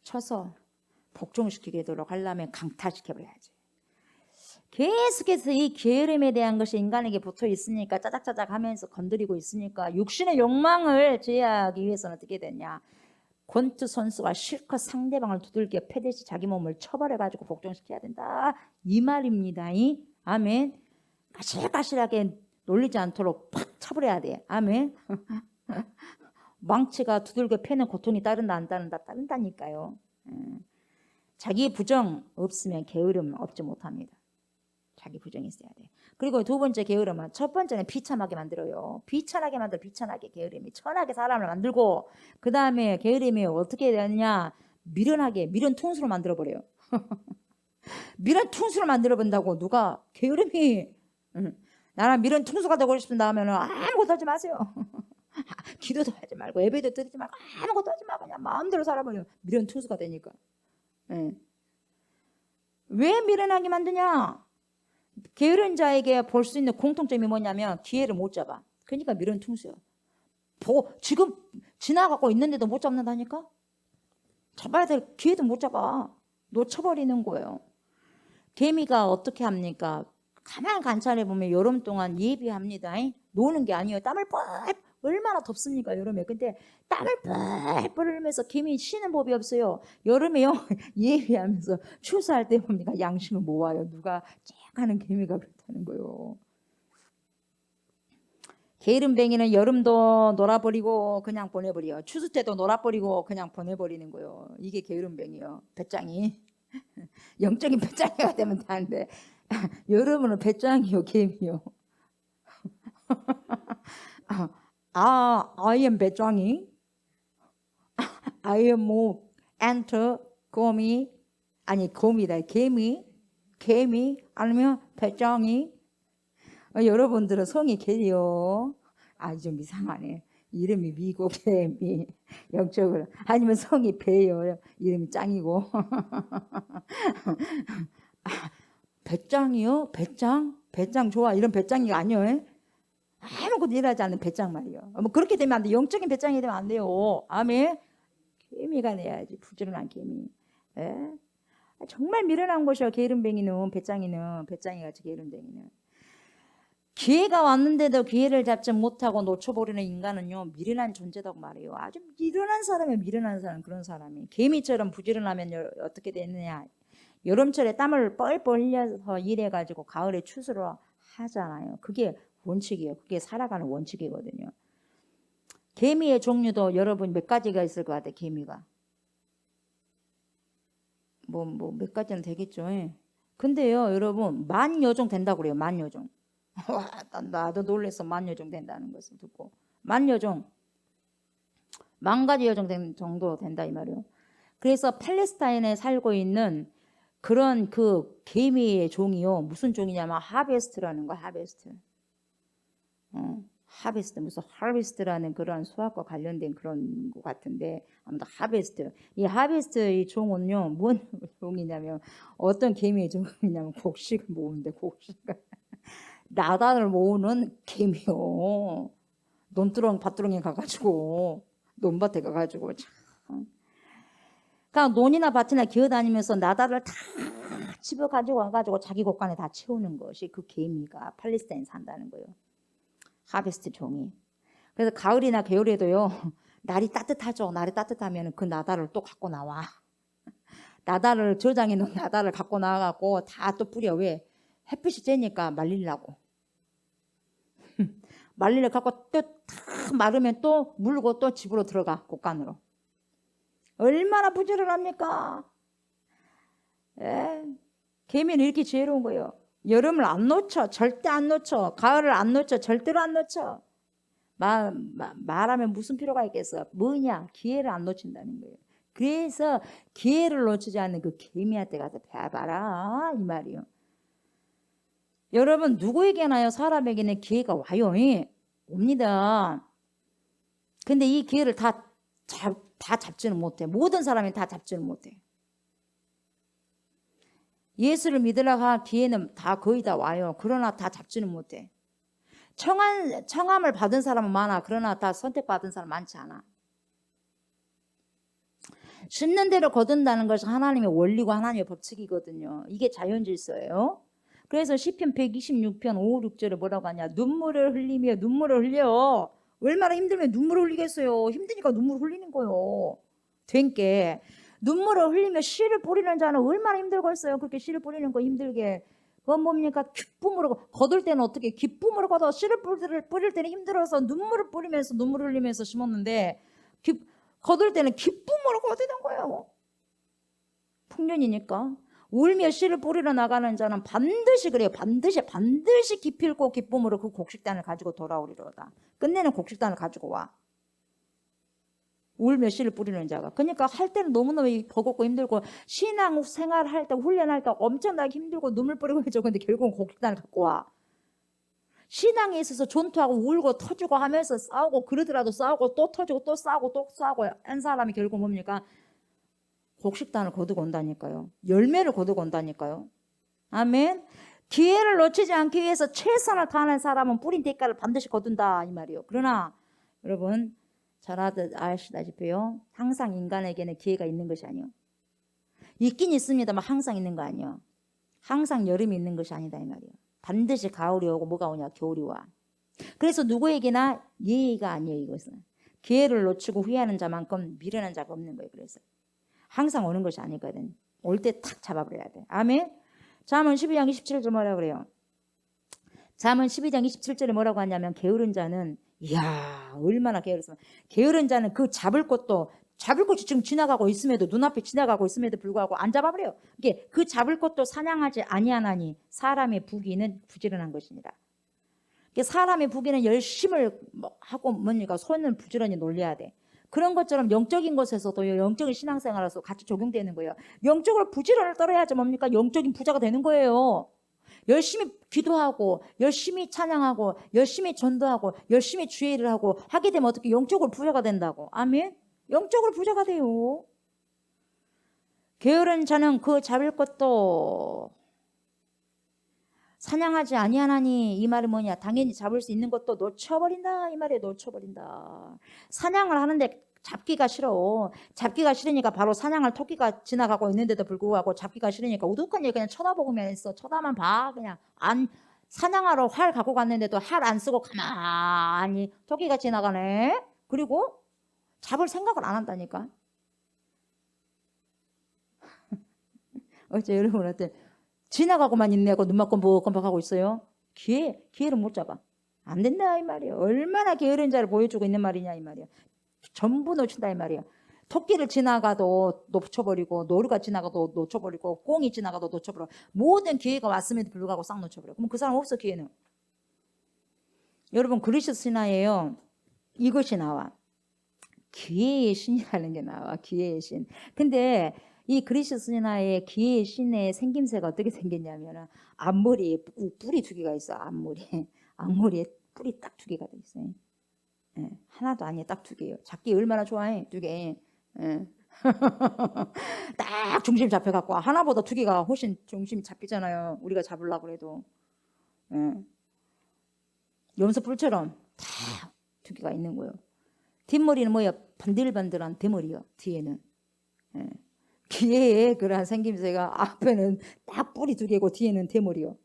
쳐서 복종시키게 되도록 하려면 강탈시켜버려야지. 계속해서 이 게으름에 대한 것이 인간에게 붙어 있으니까 짜작짜작 하면서 건드리고 있으니까 육신의 욕망을 제어하기 위해서는 어떻게 되냐? 권투 선수가 실컷 상대방을 두들겨 패듯이 자기 몸을 쳐버려가지고 복종시켜야 된다. 이 말입니다. 아멘. 까실까실하게 놀리지 않도록 팍 쳐버려야 돼. 아멘. 망치가 두들겨 패는 고통이 따른다 안 따른다? 따른다니까요. 자기 부정 없으면 게으름 없지 못합니다. 자기 부정이 있어야 돼. 그리고 두 번째 게으름은 첫 번째는 비참하게 만들어요. 비천하게 게으름이 천하게 사람을 만들고 그 다음에 게으름이 어떻게 되느냐? 미련 퉁수로 만들어버려요. 미련 퉁수로 만들어본다고 누가 게으름이 나랑 미련 퉁수가 되고 싶다 하면 아무것도 하지 마세요. 기도도 하지 말고 예배도 드리지 말고 아무것도 하지 말고 그냥 마음대로 살아버려. 미련 퉁수가 되니까. 왜 미련하게 만드냐? 게으른 자에게 볼 수 있는 공통점이 뭐냐면 기회를 못 잡아. 그러니까 미련 퉁수야. 지금 지나가고 있는데도 못 잡는다니까? 잡아야 될 기회도 못 잡아. 놓쳐버리는 거예요. 개미가 어떻게 합니까? 가만 관찰해 보면 여름 동안 예비합니다. 노는 게 아니에요. 땀을 뻘 얼마나 덥습니까 여름에. 근데 땀을 뻘뻘 흘리면서 개미 쉬는 법이 없어요. 여름에요. 예비하면서 추수할 때 봅니까? 양식을 모아요. 누가 쨍 하는 개미가 그렇다는 거예요. 게으름뱅이는 여름도 놀아버리고 그냥 보내버려. 추수 때도 놀아버리고 그냥 보내버리는 거예요. 이게 게으름뱅이요. 배짱이. 영적인 배짱이가 되면 다는데 여름은 배짱이요, 개미요. I am 배짱이. I am 뭐 enter 거미 아니 거미다 개미 아니면 배짱이. 여러분들은 성이 개요. 좀 이상하네. 이름이 미고 개미 영적으로 아니면 성이 배요. 이름이 짱이고. 배짱이요? 배짱 좋아. 이런 배짱이가 아니요. 아무것도 일하지 않는 배짱 말이요. 뭐 그렇게 되면 안 돼. 영적인 배짱이 되면 안 돼요. 아멘. 개미가 내야지. 부지런한 개미. 예? 정말 미련한 것이요. 게으름뱅이는 배짱이같이 게으름뱅이는. 기회가 왔는데도 기회를 잡지 못하고 놓쳐버리는 인간은요 미련한 존재라고 말해요. 아주 미련한 사람이 미련한 사람 그런 사람이. 개미처럼 부지런하면 어떻게 되느냐. 여름철에 땀을 뻘뻘 흘려서 일해가지고 가을에 추수를 하잖아요. 그게 원칙이에요. 그게 살아가는 원칙이거든요. 개미의 종류도 여러분 몇 가지가 있을 것 같아요. 개미가 뭐 몇 가지는 되겠죠. 근데요 여러분 10,000여종 된다고 그래요. 10,000여종. 나도 놀래서 10,000여종 된다는 것을 듣고 10,000여종 10,000가지 여종 정도 된다 이 말이에요. 그래서 팔레스타인에 살고 있는 그런 그 개미의 종이요 무슨 종이냐면 하베스트라는 거야. 하베스트 무슨 하베스트라는 그런 수학과 관련된 그런 것 같은데 아무튼 하베스트. 이 하베스트의 종은요 뭔 종이냐면 어떤 개미의 종이냐면 곡식을 모으는데 곡식을 나단을 모으는 개미요. 논두렁 밭두렁에 가가지고 논밭에 가가지고 참. 그러니까 논이나 밭이나 기어다니면서 나다를 다 집어 가지고 와가지고 자기 곳간에 다 채우는 것이 그 개미가 팔레스타인 산다는 거예요. 하베스트 종이. 그래서 가을이나 겨울에도요 날이 따뜻하죠. 날이 따뜻하면 그 나다를 또 갖고 나와. 나다를 저장해 놓은 나다를 갖고 나와갖고 다 또 뿌려. 왜? 햇빛이 쬐니까 말리려고. 말리를 갖고 또 다 마르면 또 물고 또 집으로 들어가. 곳간으로. 얼마나 부지런합니까? 개미는 이렇게 지혜로운 거예요. 여름을 안 놓쳐. 절대 안 놓쳐. 가을을 안 놓쳐. 절대로 안 놓쳐. 말하면 무슨 필요가 있겠어. 뭐냐? 기회를 안 놓친다는 거예요. 그래서 기회를 놓치지 않는 그 개미한테 가서 배워봐라 이 말이에요. 여러분 누구에게나요 사람에게는 기회가 와요. 옵니다. 근데 이 기회를 다 잡지는 못해. 모든 사람이 다 잡지는 못해. 예수를 믿으려고 한 기회는 다 거의 다 와요. 그러나 다 잡지는 못해. 청함을 받은 사람은 많아. 그러나 다 선택받은 사람 많지 않아. 심는 대로 거둔다는 것이 하나님의 원리고 하나님의 법칙이거든요. 이게 자연질서예요. 그래서 시편 126편 5, 6절에 뭐라고 하냐. 눈물을 흘리며 눈물을 흘려. 얼마나 힘들면 눈물을 흘리겠어요. 힘드니까 눈물을 흘리는 거예요. 된게 눈물을 흘리며 씨를 뿌리는 자는 얼마나 힘들겠어요. 그렇게 씨를 뿌리는 거 힘들게. 그건 뭡니까? 기쁨으로 거둘 때는 어떻게 기쁨으로 거둬. 씨를 뿌릴 때는 힘들어서 눈물을 뿌리면서 눈물을 흘리면서 심었는데 거둘 때는 기쁨으로 거두는 거예요. 풍년이니까. 울며 씨를 뿌리러 나가는 자는 반드시 그래요. 반드시 기필코 기쁨으로 그 곡식단을 가지고 돌아오리로다. 끝내는 곡식단을 가지고 와. 울며 씨를 뿌리는 자가. 그러니까 할 때는 너무너무 버겁고 힘들고 신앙 생활할 때 훈련할 때 엄청나게 힘들고 눈물 뿌리고 해줘. 근데 결국은 곡식단을 갖고 와. 신앙에 있어서 존투하고 울고 터지고 하면서 싸우고 그러더라도 싸우고 또 터지고 또 싸우고 또 싸우고 한 사람이 결국 뭡니까? 곡식단을 거두고 온다니까요. 열매를 거두고 온다니까요. 아멘. 기회를 놓치지 않기 위해서 최선을 다하는 사람은 뿌린 대가를 반드시 거둔다 이 말이에요. 그러나 여러분 잘 아시다시피요. 항상 인간에게는 기회가 있는 것이 아니에요. 있긴 있습니다만 항상 있는 거 아니에요. 항상 여름이 있는 것이 아니다 이 말이에요. 반드시 가을이 오고 뭐가 오냐? 겨울이 와. 그래서 누구에게나 예의가 아니에요. 이것은 기회를 놓치고 후회하는 자만큼 미련한 자가 없는 거예요. 그래서 항상 오는 것이 아니거든. 올 때 탁 잡아버려야 돼. 아멘. 잠언 12장 27절 뭐라고 그래요? 잠언 12장 27절에 뭐라고 하냐면 게으른 자는 이야 얼마나 게으르면 게으른 자는 그 잡을 것도 지금 지나가고 있음에도 눈앞에 지나가고 있음에도 불구하고 안 잡아버려요. 이게 그 잡을 것도 사냥하지 아니하나니 사람의 부귀는 부지런한 것이니라. 사람의 부귀는 열심을 하고 뭐니까 손을 부지런히 놀려야 돼. 그런 것처럼 영적인 것에서도 영적인 신앙생활에서 같이 적용되는 거예요. 영적으로 부지런을 떨어야지 뭡니까? 영적인 부자가 되는 거예요. 열심히 기도하고 열심히 찬양하고 열심히 전도하고 열심히 주의 일을 하고 하게 되면 어떻게 영적으로 부자가 된다고. 아멘. 영적으로 부자가 돼요. 게으른 자는 그 잡을 것도 사냥하지 아니하나니 이 말은 뭐냐? 당연히 잡을 수 있는 것도 놓쳐버린다 이 말이에요. 놓쳐버린다. 사냥을 하는데 잡기가 싫어. 잡기가 싫으니까 바로 사냥할 토끼가 지나가고 있는데도 불구하고 잡기가 싫으니까 우두커니 그냥 쳐다보고만 있어. 쳐다만 봐. 그냥 안 사냥하러 활 갖고 갔는데도 활 안 쓰고 가만히 토끼가 지나가네. 그리고 잡을 생각을 안 한다니까. 어째 여러분한테 지나가고만 있네고 눈만 껌뻑껌뻑하고 있어요. 기회를 못 잡아. 안 된다 이 말이에요. 얼마나 게으른 자를 보여주고 있는 말이냐 이 말이에요. 전부 놓친다 이 말이에요. 토끼를 지나가도 놓쳐버리고 노루가 지나가도 놓쳐버리고 꽁이 지나가도 놓쳐버리고 모든 기회가 왔음에도 불구하고 싹 놓쳐버려. 그럼 그 사람 없어 기회는. 여러분 그리스 신화예요. 이것이 나와. 기회의 신이라는 게 나와. 기회의 신. 근데 이 그리스 신화의 기회의 신의 생김새가 어떻게 생겼냐면 앞머리에 뿔이 두 개가 있어. 앞머리에 뿔이 딱 두 개가 돼 있어요. 예, 하나도 아니에요. 딱 두 개예요. 잡기 얼마나 좋아해? 두 개. 예. 딱 중심 잡혀갖고 하나보다 두 개가 훨씬 중심이 잡히잖아요. 우리가 잡으려고 해도. 예. 염소뿔처럼 다 두 개가 있는 거예요. 뒷머리는 뭐야? 반들반들한 대머리요. 뒤에는. 예. 기회에 그러한 생김새가 앞에는 딱 뿔이 두 개고 뒤에는 대머리요.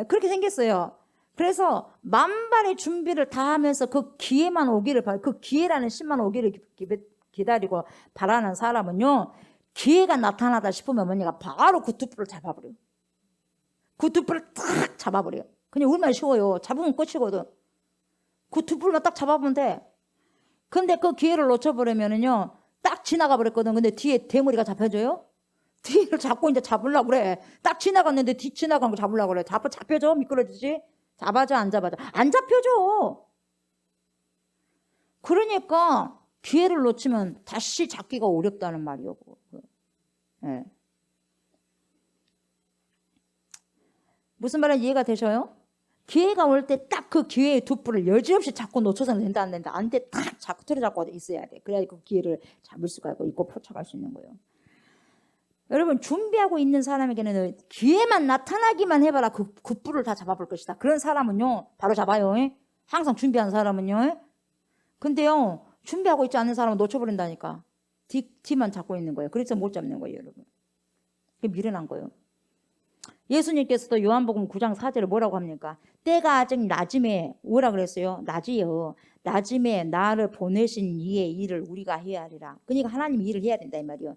그렇게 생겼어요. 그래서 만반의 준비를 다 하면서 그 기회만 오기를 그 기회라는 신만 오기를 기다리고 바라는 사람은요. 기회가 나타나다 싶으면 뭐냐가 바로 그 두 뿔을 잡아버려요. 그 두 뿔을 딱 잡아버려요. 그냥 얼마나 쉬워요. 잡으면 끝이거든. 그 두 뿔만 딱 잡아보면 돼. 근데 그 기회를 놓쳐버리면은요. 딱 지나가 버렸거든. 근데 뒤에 대머리가 잡혀줘요? 뒤를 잡고 이제 잡으려고 그래. 딱 지나갔는데 뒤 지나간 거 잡으려고 그래. 잡혀줘? 미끄러지지? 잡아줘? 안 잡아줘? 안 잡혀줘. 그러니까 기회를 놓치면 다시 잡기가 어렵다는 말이요. 네. 무슨 말인지 이해가 되셔요? 기회가 올 때 딱 그 기회의 두 뿔을 여지없이 잡고 놓쳐서는 된다 안 된다. 안 돼. 딱 잡고 틀어잡고 있어야 돼. 그래야 그 기회를 잡을 수가 있고 포착할 수 있는 거예요. 여러분 준비하고 있는 사람에게는 기회만 나타나기만 해봐라. 그 뿔을 다 잡아볼 것이다. 그런 사람은요. 바로 잡아요. 항상 준비한 사람은요. 근데요. 준비하고 있지 않은 사람은 놓쳐버린다니까. 뒤만 잡고 있는 거예요. 그래서 못 잡는 거예요. 여러분. 그게 미련한 거예요. 예수님께서도 요한복음 9장 4절에 뭐라고 합니까? 때가 아직 낮음에 뭐라 그랬어요? 낮이요. 낮음에 나를 보내신 이의 일을 우리가 해야 하리라. 그러니까 하나님이 일을 해야 된다 이 말이요.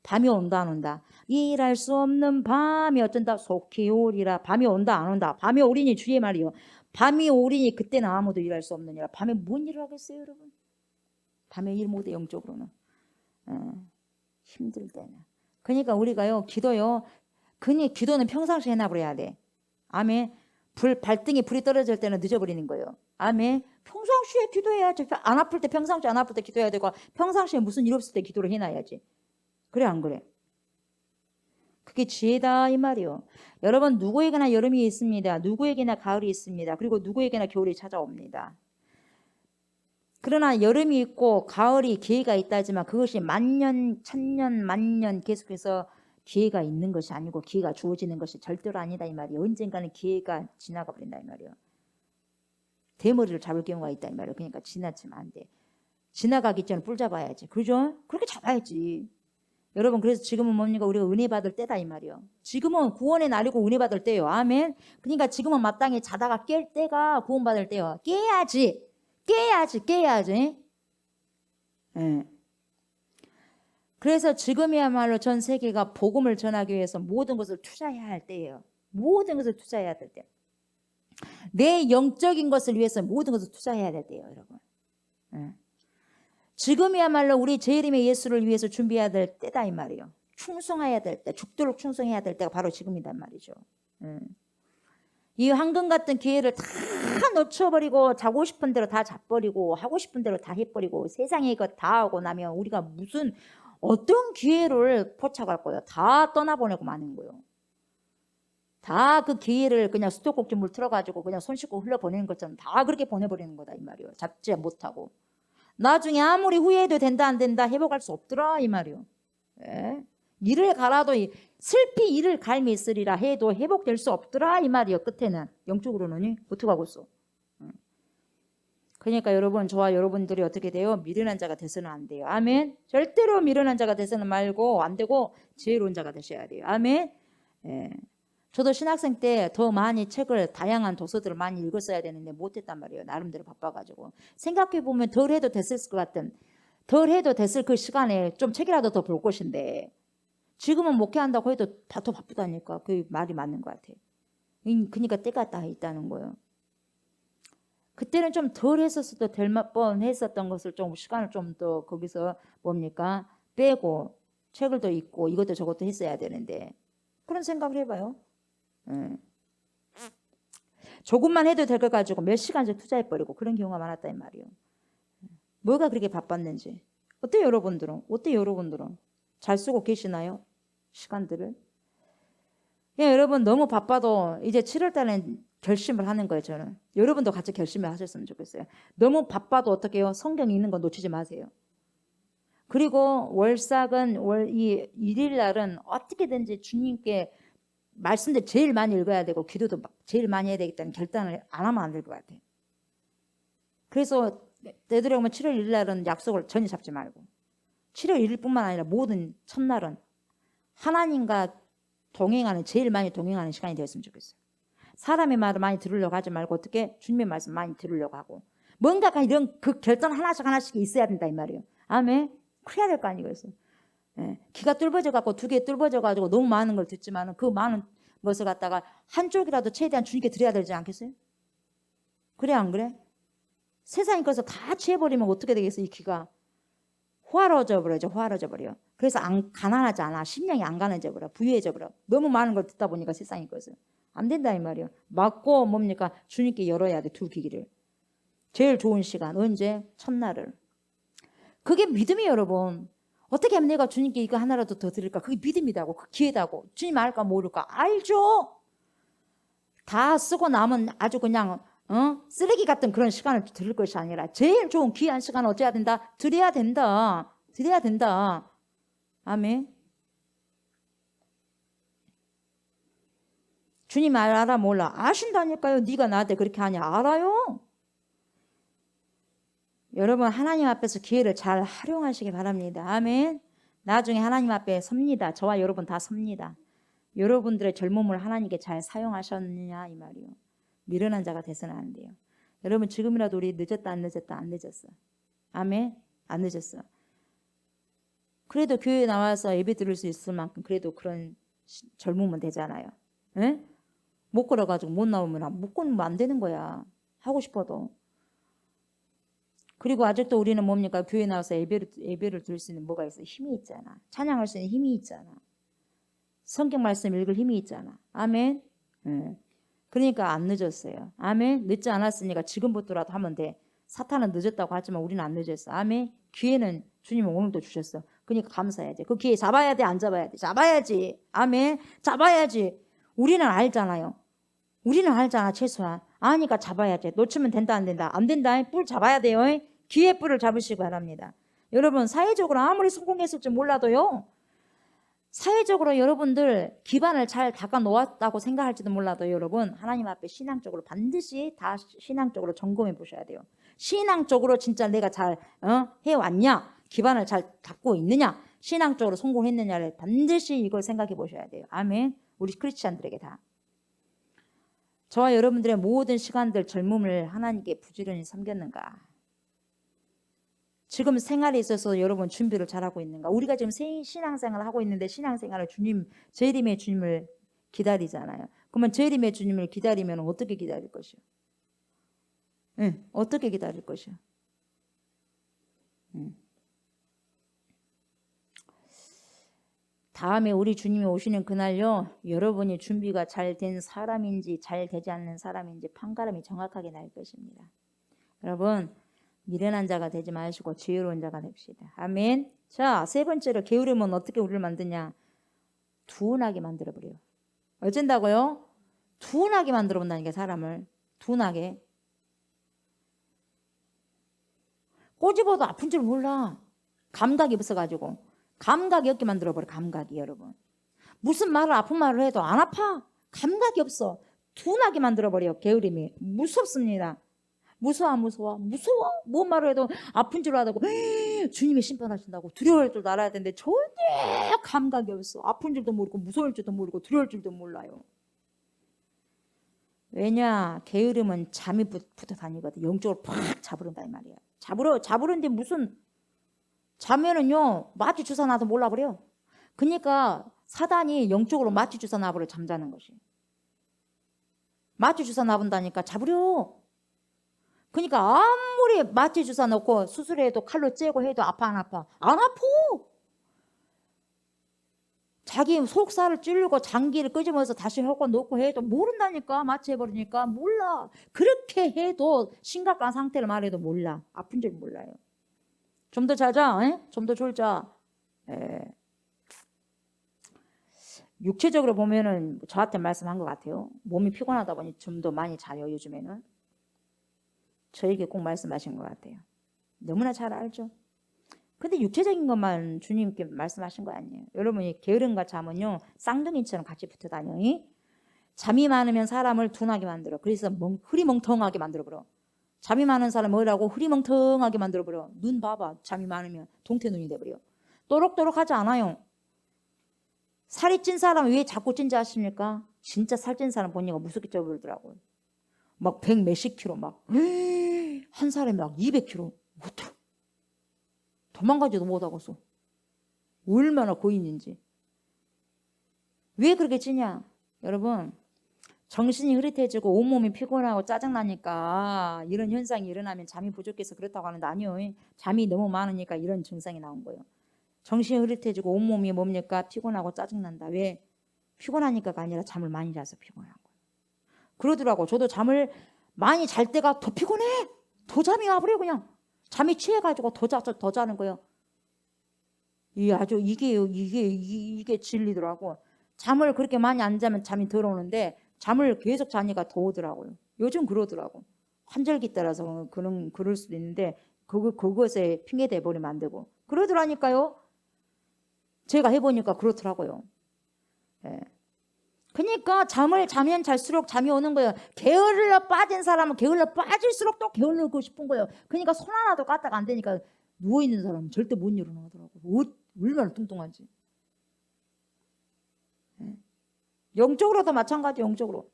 밤이 온다 안 온다. 일할 수 없는 밤이 어쩐다. 속히 오리라. 밤이 온다 안 온다. 밤이 오리니 주의 말이요. 밤이 오리니 그때는 아무도 일할 수 없느니라. 밤에 뭔 일을 하겠어요 여러분? 밤에 일 못해 영적으로는. 힘들 때는. 그러니까 우리가요 기도요. 그니 기도는 평상시에 해놔버려야 돼. 아멘. 발등에 불이 떨어질 때는 늦어버리는 거예요. 아멘. 평상시에 기도해야지. 안 아플 때 평상시에 안 아플 때 기도해야 되고 평상시에 무슨 일 없을 때 기도를 해놔야지. 그래 안 그래? 그게 지혜다 이 말이요. 여러분 누구에게나 여름이 있습니다. 누구에게나 가을이 있습니다. 그리고 누구에게나 겨울이 찾아옵니다. 그러나 여름이 있고 가을이 기회가 있다지만 그것이 만년, 천년, 만년 계속해서 기회가 있는 것이 아니고 기회가 주어지는 것이 절대로 아니다 이 말이에요. 언젠가는 기회가 지나가 버린다 이 말이에요. 대머리를 잡을 경우가 있다 이 말이에요. 그러니까 지나치면 안 돼. 지나가기 전에 뿔 잡아야지. 그죠? 그렇게 잡아야지. 여러분 그래서 지금은 뭡니까? 우리가 은혜 받을 때다 이 말이요. 지금은 구원의 날이고 은혜 받을 때요. 아멘. 그러니까 지금은 마땅히 자다가 깰 때가 구원 받을 때요. 깨야지. 예. 그래서 지금이야말로 전 세계가 복음을 전하기 위해서 모든 것을 투자해야 할 때예요. 모든 것을 투자해야 될 때. 내 영적인 것을 위해서 모든 것을 투자해야 될 때예요, 여러분. 예. 지금이야말로 우리 재림의 예수를 위해서 준비해야 될 때다 이 말이에요. 충성해야 될 때, 죽도록 충성해야 될 때가 바로 지금이란 말이죠. 이 황금 같은 기회를 다 놓쳐버리고 자고 싶은 대로 다 자버리고 하고 싶은 대로 다 해버리고 세상에 이거 다 하고 나면 우리가 무슨 어떤 기회를 포착할 거예요. 다 떠나보내고 마는 거예요. 다 그 기회를 그냥 수도꼭지 물 틀어가지고 그냥 손 씻고 흘려보내는 것처럼 다 그렇게 보내버리는 거다 이 말이에요. 잡지 못하고. 나중에 아무리 후회해도 된다 안 된다 회복할 수 없더라 이 말이요. 예? 이를 갈아도 슬피 이를 갈미 있으리라 해도 회복될 수 없더라 이 말이요. 끝에는 영적으로는 어떻게 하고 있어. 그러니까 여러분 저와 여러분들이 어떻게 돼요? 미련한 자가 돼서는 안 돼요. 아멘. 절대로 미련한 자가 돼서는 말고 안 되고 지혜로운 자가 되셔야 돼요. 아멘. 예. 저도 신학생 때 더 많이 책을 다양한 도서들을 많이 읽었어야 되는데 못했단 말이에요. 나름대로 바빠가지고. 생각해보면 덜 해도 됐을 것 같은 덜 해도 됐을 그 시간에 좀 책이라도 더 볼 것인데 지금은 목회한다고 해도 더 바쁘다니까. 그 말이 맞는 것 같아요. 그러니까 때가 다 있다는 거예요. 그때는 좀 덜 했었어도 될 뻔 했었던 것을 좀 시간을 좀 더 거기서 뭡니까? 빼고 책을 더 읽고 이것도 저것도 했어야 되는데 그런 생각을 해봐요. 조금만 해도 될 것 가지고 몇 시간씩 투자해버리고 그런 경우가 많았다 이 말이에요. 뭐가 그렇게 바빴는지. 어때요 여러분들은? 잘 쓰고 계시나요? 시간들을? 예, 여러분 너무 바빠도 이제 7월 달엔 결심을 하는 거예요. 저는 여러분도 같이 결심을 하셨으면 좋겠어요. 너무 바빠도 어떻게 해요? 성경 읽는 거 놓치지 마세요. 그리고 월삭은 이 일일 날은 어떻게든지 주님께 말씀들 제일 많이 읽어야 되고 기도도 제일 많이 해야 되겠다는 결단을 안 하면 안 될 것 같아요. 그래서 되도록이면 7월 1일 날은 약속을 전혀 잡지 말고 7월 1일뿐만 아니라 모든 첫날은 하나님과 동행하는 제일 많이 동행하는 시간이 되었으면 좋겠어요. 사람의 말을 많이 들으려고 하지 말고 어떻게 주님의 말씀 많이 들으려고 하고 뭔가가 이런 그 결단 하나씩 있어야 된다 이 말이에요. 아멘. 그래야 될 거 아니겠어요. 예, 귀가 뚫어져 갖고 두 개 뚫어져 가지고 너무 많은 걸 듣지만은 그 많은 것을 갖다가 한쪽이라도 최대한 주님께 드려야 되지 않겠어요? 그래 안 그래? 세상의 것을 다 취해버리면 어떻게 되겠어? 이 귀가 호화로워져 버려. 그래서 가난하지 않아. 심령이 안 가난해져 버려. 부유해져 버려. 너무 많은 걸 듣다 보니까 세상의 것을 안 된다 이 말이에요. 맞고 뭡니까? 주님께 열어야 돼 두 귀를. 제일 좋은 시간 언제? 첫날을. 그게 믿음이에요 여러분. 어떻게 하면 내가 주님께 이거 하나라도 더 드릴까? 그게 믿음이다고 그 기회다고. 주님 알까 모를까? 알죠. 다 쓰고 남은 아주 그냥 쓰레기 같은 그런 시간을 드릴 것이 아니라 제일 좋은 귀한 시간을 어찌해야 된다? 드려야 된다. 아멘. 주님 알아 몰라? 아신다니까요. 네가 나한테 그렇게 하냐? 알아요. 여러분 하나님 앞에서 기회를 잘 활용하시기 바랍니다. 아멘. 나중에 하나님 앞에 섭니다. 저와 여러분 다 섭니다. 여러분들의 젊음을 하나님께 잘 사용하셨느냐 이 말이요. 미련한 자가 돼서는 안 돼요. 여러분 지금이라도 우리 늦었다 안 늦었어. 아멘. 안 늦었어. 그래도 교회에 나와서 예배 드릴 수 있을 만큼 그래도 그런 젊으면 되잖아요. 에? 못 걸어가지고 못 나오면 못 걸으면 안 되는 거야. 하고 싶어도. 그리고 아직도 우리는 뭡니까? 교회 나와서 예배를 드릴 수 있는 뭐가 있어? 힘이 있잖아. 찬양할 수 있는 힘이 있잖아. 성경 말씀 읽을 힘이 있잖아. 아멘. 그러니까 안 늦었어요. 아멘. 늦지 않았으니까 지금부터라도 하면 돼. 사탄은 늦었다고 하지만 우리는 안 늦었어. 아멘. 기회는 주님은 오늘도 주셨어. 그러니까 감사해야지. 그 기회 잡아야 돼? 안 잡아야 돼? 잡아야지. 아멘. 잡아야지. 우리는 알잖아요. 최소한. 아니까 잡아야지. 놓치면 된다 안 된다? 안 된다. 뿔 잡아야 돼요. 기회 뿔을 잡으시기 바랍니다. 여러분 사회적으로 아무리 성공했을지 몰라도요. 사회적으로 여러분들 기반을 잘 닦아 놓았다고 생각할지도 몰라도 여러분 하나님 앞에 신앙적으로 반드시 다 신앙적으로 점검해 보셔야 돼요. 신앙적으로 진짜 내가 잘 해왔냐? 기반을 잘 닦고 있느냐? 신앙적으로 성공했느냐를 반드시 이걸 생각해 보셔야 돼요. 아멘. 우리 크리스찬들에게 다. 저와 여러분들의 모든 시간들 젊음을 하나님께 부지런히 섬겼는가? 지금 생활에 있어서 여러분 준비를 잘하고 있는가? 우리가 지금 신앙생활을 하고 있는데 신앙생활을 주님, 재림의 주님을 기다리잖아요. 그러면 재림의 주님을 기다리면 어떻게 기다릴 것이요? 네, 어떻게 기다릴 것이요? 다음에 우리 주님이 오시는 그날요, 여러분이 준비가 잘 된 사람인지 잘 되지 않는 사람인지 판가름이 정확하게 날 것입니다. 여러분, 미련한 자가 되지 마시고 지혜로운 자가 됩시다. 아멘. 자, 세 번째로 게으름은 어떻게 우리를 만드냐? 둔하게 만들어버려요. 어쩐다고요? 둔하게 만들어본다는 게 사람을. 둔하게. 꼬집어도 아픈 줄 몰라. 감각이 없어가지고. 감각이 없게 만들어버려. 감각이 여러분. 무슨 말을 아픈 말을 해도 안 아파. 감각이 없어. 둔하게 만들어버려요. 게으름이. 무섭습니다. 무서워. 무서워. 뭔 말을 해도 아픈 줄 알고 주님이 심판하신다고 두려울 줄 알아야 되는데 전혀 감각이 없어. 아픈 줄도 모르고 무서울 줄도 모르고 두려울 줄도 몰라요. 왜냐? 게으름은 잠이 붙어 다니거든. 영적으로 팍 잡으른다 이 말이야. 잡으는데 무슨 자면은요 마취 주사 놔도 몰라버려. 그러니까 사단이 영적으로 마취 주사 놔버려. 잠자는 것이. 마취 주사 놔본다니까 잡으려. 그러니까 아무리 마취 주사 넣고 수술해도 칼로 째고 해도 아파 안 아파? 안 아파. 자기 속살을 찌르고 장기를 끄집어서 다시 하고 놓고 해도 모른다니까. 마취해버리니까 몰라. 그렇게 해도 심각한 상태를 말해도 몰라. 아픈 줄 몰라요. 좀 더 자자. 좀 더 졸자. 육체적으로 보면은 저한테 말씀한 것 같아요. 몸이 피곤하다 보니 좀 더 많이 자요 요즘에는. 저에게 꼭 말씀하신 것 같아요. 너무나 잘 알죠. 근데 육체적인 것만 주님께 말씀하신 거 아니에요. 여러분이 게으름과 잠은요 쌍둥이처럼 같이 붙어 다녀. 잠이 많으면 사람을 둔하게 만들어. 그래서 흐리멍텅하게 만들어버려. 잠이 많은 사람 뭐라고? 흐리멍텅하게 만들어버려. 눈 봐봐. 잠이 많으면 동태눈이 돼버려. 또록또록하지 않아요. 살이 찐 사람 왜 자꾸 찐지 아십니까? 진짜 살찐 사람 보니까 무섭게 쪄버리더라고요. 막 100 몇십 킬로 막 한 사람이 막 200킬로 도망가지도 못하겠어. 얼마나 고인인지. 왜 그렇게 찌냐? 여러분 정신이 흐릿해지고 온몸이 피곤하고 짜증나니까 이런 현상이 일어나면 잠이 부족해서 그렇다고 하는데 아니요. 잠이 너무 많으니까 이런 증상이 나온 거예요. 정신이 흐릿해지고 온몸이 뭡니까? 피곤하고 짜증난다. 왜? 피곤하니까가 아니라 잠을 많이 자서 피곤한 거예요. 그러더라고. 저도 잠을 많이 잘 때가 더 피곤해. 더 잠이 와버려 그냥. 잠이 취해가지고 더 자는 거예요. 이게 진리더라고. 잠을 그렇게 많이 안 자면 잠이 덜 오는데 잠을 계속 자니까 더 오더라고요. 요즘 그러더라고. 환절기 따라서 그럴 수도 있는데 그것에 핑계 대버리면 안 되고 그러더라니까요. 제가 해보니까 그렇더라고요. 그러니까 잠을 자면 잘수록 잠이 오는 거예요. 게을러 빠진 사람은 게을러 빠질수록 또 게을르고 싶은 거예요. 그러니까 손 하나도 까딱 안 되니까 누워있는 사람은 절대 못 일어나더라고요. 얼마나 뚱뚱한지. 영적으로도 마찬가지. 영적으로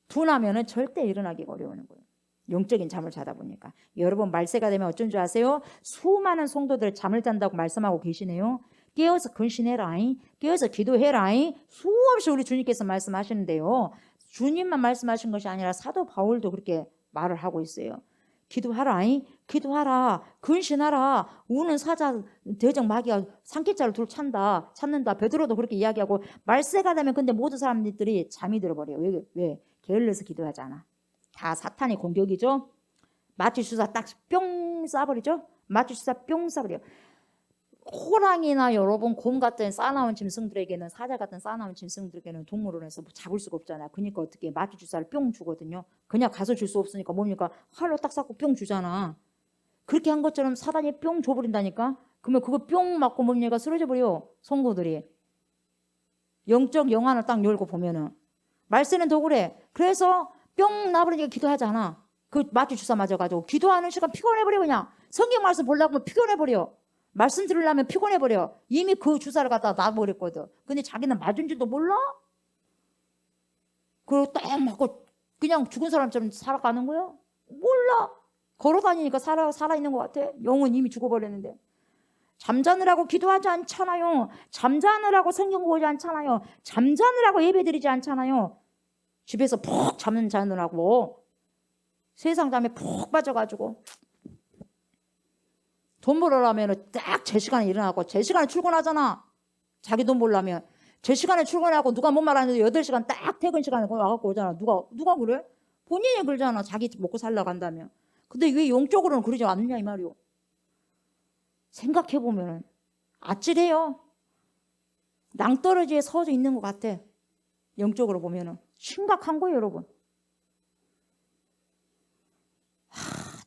둔하면은 절대 일어나기가 어려운 거예요. 영적인 잠을 자다 보니까. 여러분 말세가 되면 어쩐 줄 아세요? 수많은 성도들 잠을 잔다고 말씀하고 계시네요. 깨어서 근신해라. 깨어서 기도해라. 수없이 우리 주님께서 말씀하시는데요. 주님만 말씀하신 것이 아니라 사도 바울도 그렇게 말을 하고 있어요. 기도하라. 기도하라. 근신하라. 우는 사자 대적 마귀가 산기자를 둘 찾는다. 베드로도 그렇게 이야기하고 말세가 되면 근데 모든 사람들이 잠이 들어버려요. 왜? 게을러서 기도하지 않아. 다 사탄의 공격이죠. 마취주사 딱 뿅 쏴버리죠. 마취주사 뿅 쏴버려요. 호랑이나 여러분 곰 같은 싸나운 짐승들에게는 사자 같은 싸나운 짐승들에게는 동물원에서 잡을 수가 없잖아요. 그러니까 어떻게 마취주사를 뿅 주거든요. 그냥 가서 줄 수 없으니까 뭡니까? 활로 딱 쏴고 뿅 주잖아. 그렇게 한 것처럼 사단이 뿅 줘버린다니까. 그러면 그거 뿅 맞고 뭡니까? 쓰러져 버려. 성도들이. 영적 영안을 딱 열고 보면은 말세는 더 그래. 그래서 뿅 나버리니까 기도하지 않아. 그 마취 주사 맞아가지고 기도하는 시간 피곤해버려. 그냥 성경 말씀 보려고 하면 피곤해버려. 말씀 들으려면 피곤해버려. 이미 그 주사를 갖다 놔버렸거든. 근데 자기는 맞은 줄도 몰라? 그리고 딱 맞고 그냥 죽은 사람처럼 살아가는 거야? 몰라. 걸어다니니까 살아있는 것 같아. 영은 이미 죽어버렸는데. 잠자느라고 기도하지 않잖아요. 잠자느라고 성경 보지 않잖아요. 잠자느라고 예배드리지 않잖아요. 집에서 푹 자느라고 세상 잠에 푹 빠져가지고 돈 벌으려면 딱 제 시간에 일어나고 제 시간에 출근하잖아. 자기 돈 벌려면 제 시간에 출근하고 누가 뭔 말하는데 8시간 딱 퇴근 시간에 와갖고 오잖아. 누가 그래? 본인이 그러잖아. 자기 먹고 살려고 한다면. 근데 왜 영적으로는 그러지 않느냐 이 말이오. 생각해보면 아찔해요. 낭떠러지에 서져 있는 것 같아. 영적으로 보면은 심각한 거예요 여러분.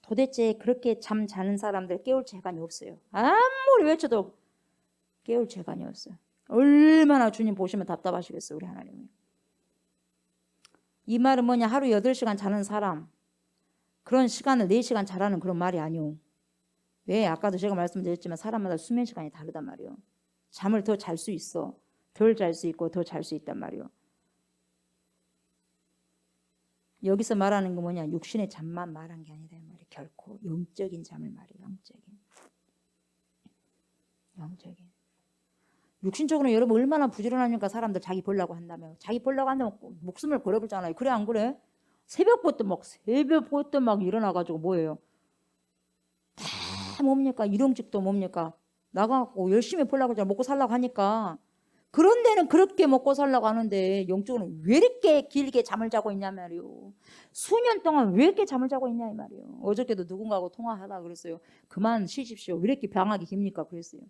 도대체 그렇게 잠 자는 사람들 깨울 재간이 없어요. 아무리 외쳐도 깨울 재간이 없어요. 얼마나 주님 보시면 답답하시겠어요 우리 하나님이. 이 말은 뭐냐, 하루 8시간 자는 사람 그런 시간을 4시간 자라는 그런 말이 아니오. 왜? 아까도 제가 말씀드렸지만 사람마다 수면 시간이 다르단 말이오. 잠을 더 잘 수 있어. 덜 잘 수 있고 더 잘 수 있단 말이오. 여기서 말하는 거 뭐냐, 육신의 잠만 말한 게 아니다 이 말이야. 결코 영적인 잠을 말이야. 영적인. 육신적으로 여러분 얼마나 부지런하니까 사람들 자기 보려고 한다며. 자기 보려고 한다면 목숨을 걸어보잖아요. 그래 안 그래? 새벽부터 막 일어나가지고 뭐예요? 다 뭡니까? 일용직도 뭡니까? 나가고 열심히 보려고 하잖아. 먹고 살려고 하니까. 그런 데는 그렇게 먹고 살려고 하는데 영적으로 왜 이렇게 길게 잠을 자고 있냐 말이요. 수년 동안 왜 이렇게 잠을 자고 있냐 이 말이요. 어저께도 누군가하고 통화하다 그랬어요. 그만 쉬십시오. 왜 이렇게 병하기 깁니까? 그랬어요.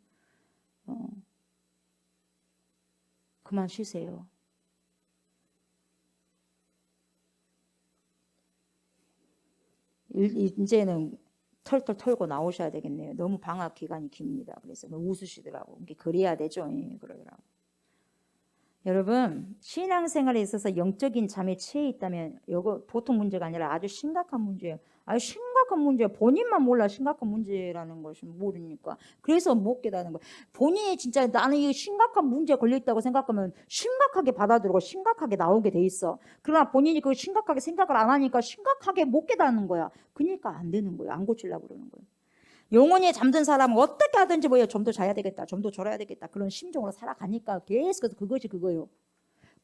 그만 쉬세요. 이제는 털털 털고 나오셔야 되겠네요. 너무 방학 기간이 깁니다. 그래서 웃으시더라고. 그래야 되죠. 그러더라고. 여러분, 신앙생활에 있어서 영적인 잠에 취해 있다면 이거 보통 문제가 아니라 아주 심각한 문제예요. 아주 심각한 문제예요. 본인만 몰라 심각한 문제라는 것을 모르니까. 그래서 못 깨닫는 거예요. 본인이 진짜 나는 이 심각한 문제에 걸려있다고 생각하면 심각하게 받아들이고 심각하게 나오게 돼 있어. 그러나 본인이 그 심각하게 생각을 안 하니까 심각하게 못 깨닫는 거야. 그러니까 안 되는 거예요. 안 고치려고 그러는 거예요. 영혼이 잠든 사람은 어떻게 하든지 뭐예요. 좀 더 자야 되겠다. 좀 더 졸아야 되겠다. 그런 심정으로 살아가니까 계속해서 그것이 그거예요.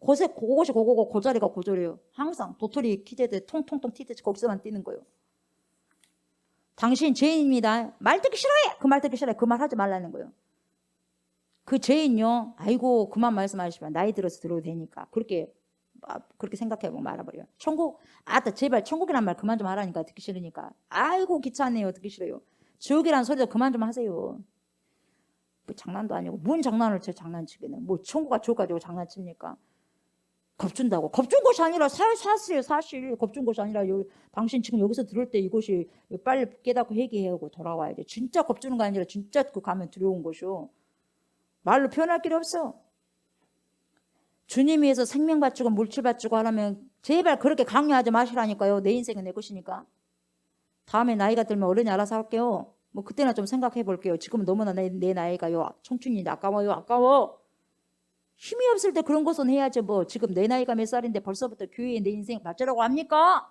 그것이 그거고 그 자리가 그 자리예요. 항상 도토리 키재듯 통통통 튀듯이 거기서만 뛰는 거예요. 당신 죄인입니다. 말 듣기 싫어해. 그 말 듣기 싫어해. 그 말 하지 말라는 거예요. 그 죄인요. 아이고 그만 말씀하시면 나이 들어서 들어도 되니까. 그렇게 생각해보고 말아버려요. 천국, 제발 천국이란 말 그만 좀 하라니까. 듣기 싫으니까. 아이고 귀찮네요. 듣기 싫어요. 지옥이란 소리도 그만 좀 하세요. 뭐 장난도 아니고 뭔 장난을 장난치기는. 뭐 천국과 지옥 가지고 장난칩니까? 겁준다고. 겁준 것이 아니라 사실 겁준 것이 아니라 당신 지금 여기서 들을 때 이것이 빨리 깨닫고 회개하고 돌아와야 돼. 진짜 겁주는 거 아니라 진짜 그 가면 두려운 것이요. 말로 표현할 길이 없어. 주님 위해서 생명 바치고 물질 바치고 하려면 제발 그렇게 강요하지 마시라니까요. 내 인생은 내 것이니까. 다음에 나이가 들면 어른이 알아서 할게요. 뭐 그때나 좀 생각해 볼게요. 지금은 너무나 내 나이가요. 청춘이 아까워. 힘이 없을 때 그런 것은 해야지 뭐. 지금 내 나이가 몇 살인데 벌써부터 교회에 내 인생 바치라고 합니까?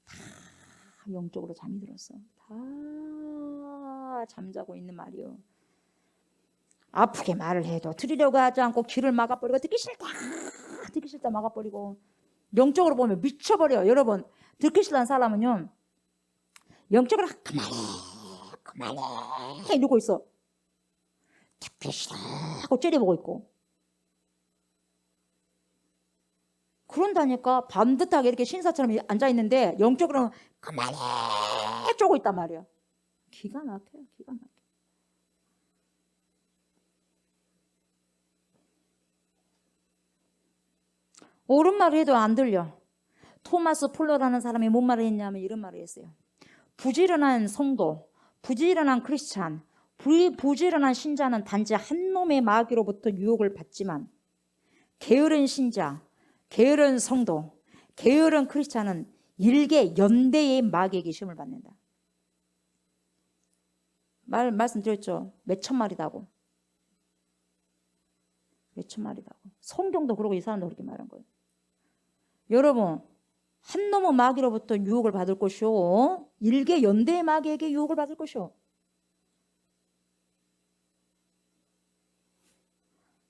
다 영적으로 잠이 들었어. 다 잠자고 있는 말이요. 아프게 말을 해도 들으려고 하지 않고 귀를 막아버리고 듣기 싫다 막아버리고. 영적으로 보면 미쳐버려요. 여러분, 듣기 싫다는 사람은요, 영적으로 그만해 이러고 있어. 듣기 싫어 하고 째려보고 있고. 그런다니까. 반듯하게 이렇게 신사처럼 앉아있는데 영적으로는 그만해 쪼고 있단 말이야. 기가 막혀요. 기가 막혀. 옳은 말을 해도 안 들려. 토마스 폴러라는 사람이 뭔 말을 했냐면 이런 말을 했어요. 부지런한 성도, 부지런한 크리스찬, 부지런한 신자는 단지 한 놈의 마귀로부터 유혹을 받지만 게으른 신자, 게으른 성도, 게으른 크리스찬은 일개 연대의 마귀에게 시험을 받는다. 말씀드렸죠. 몇 천 마리다고. 몇 천 마리다고. 성경도 그러고 이 사람도 그렇게 말한 거예요. 여러분, 한 놈의 마귀로부터 유혹을 받을 것이요, 일개 연대의 마귀에게 유혹을 받을 것이요.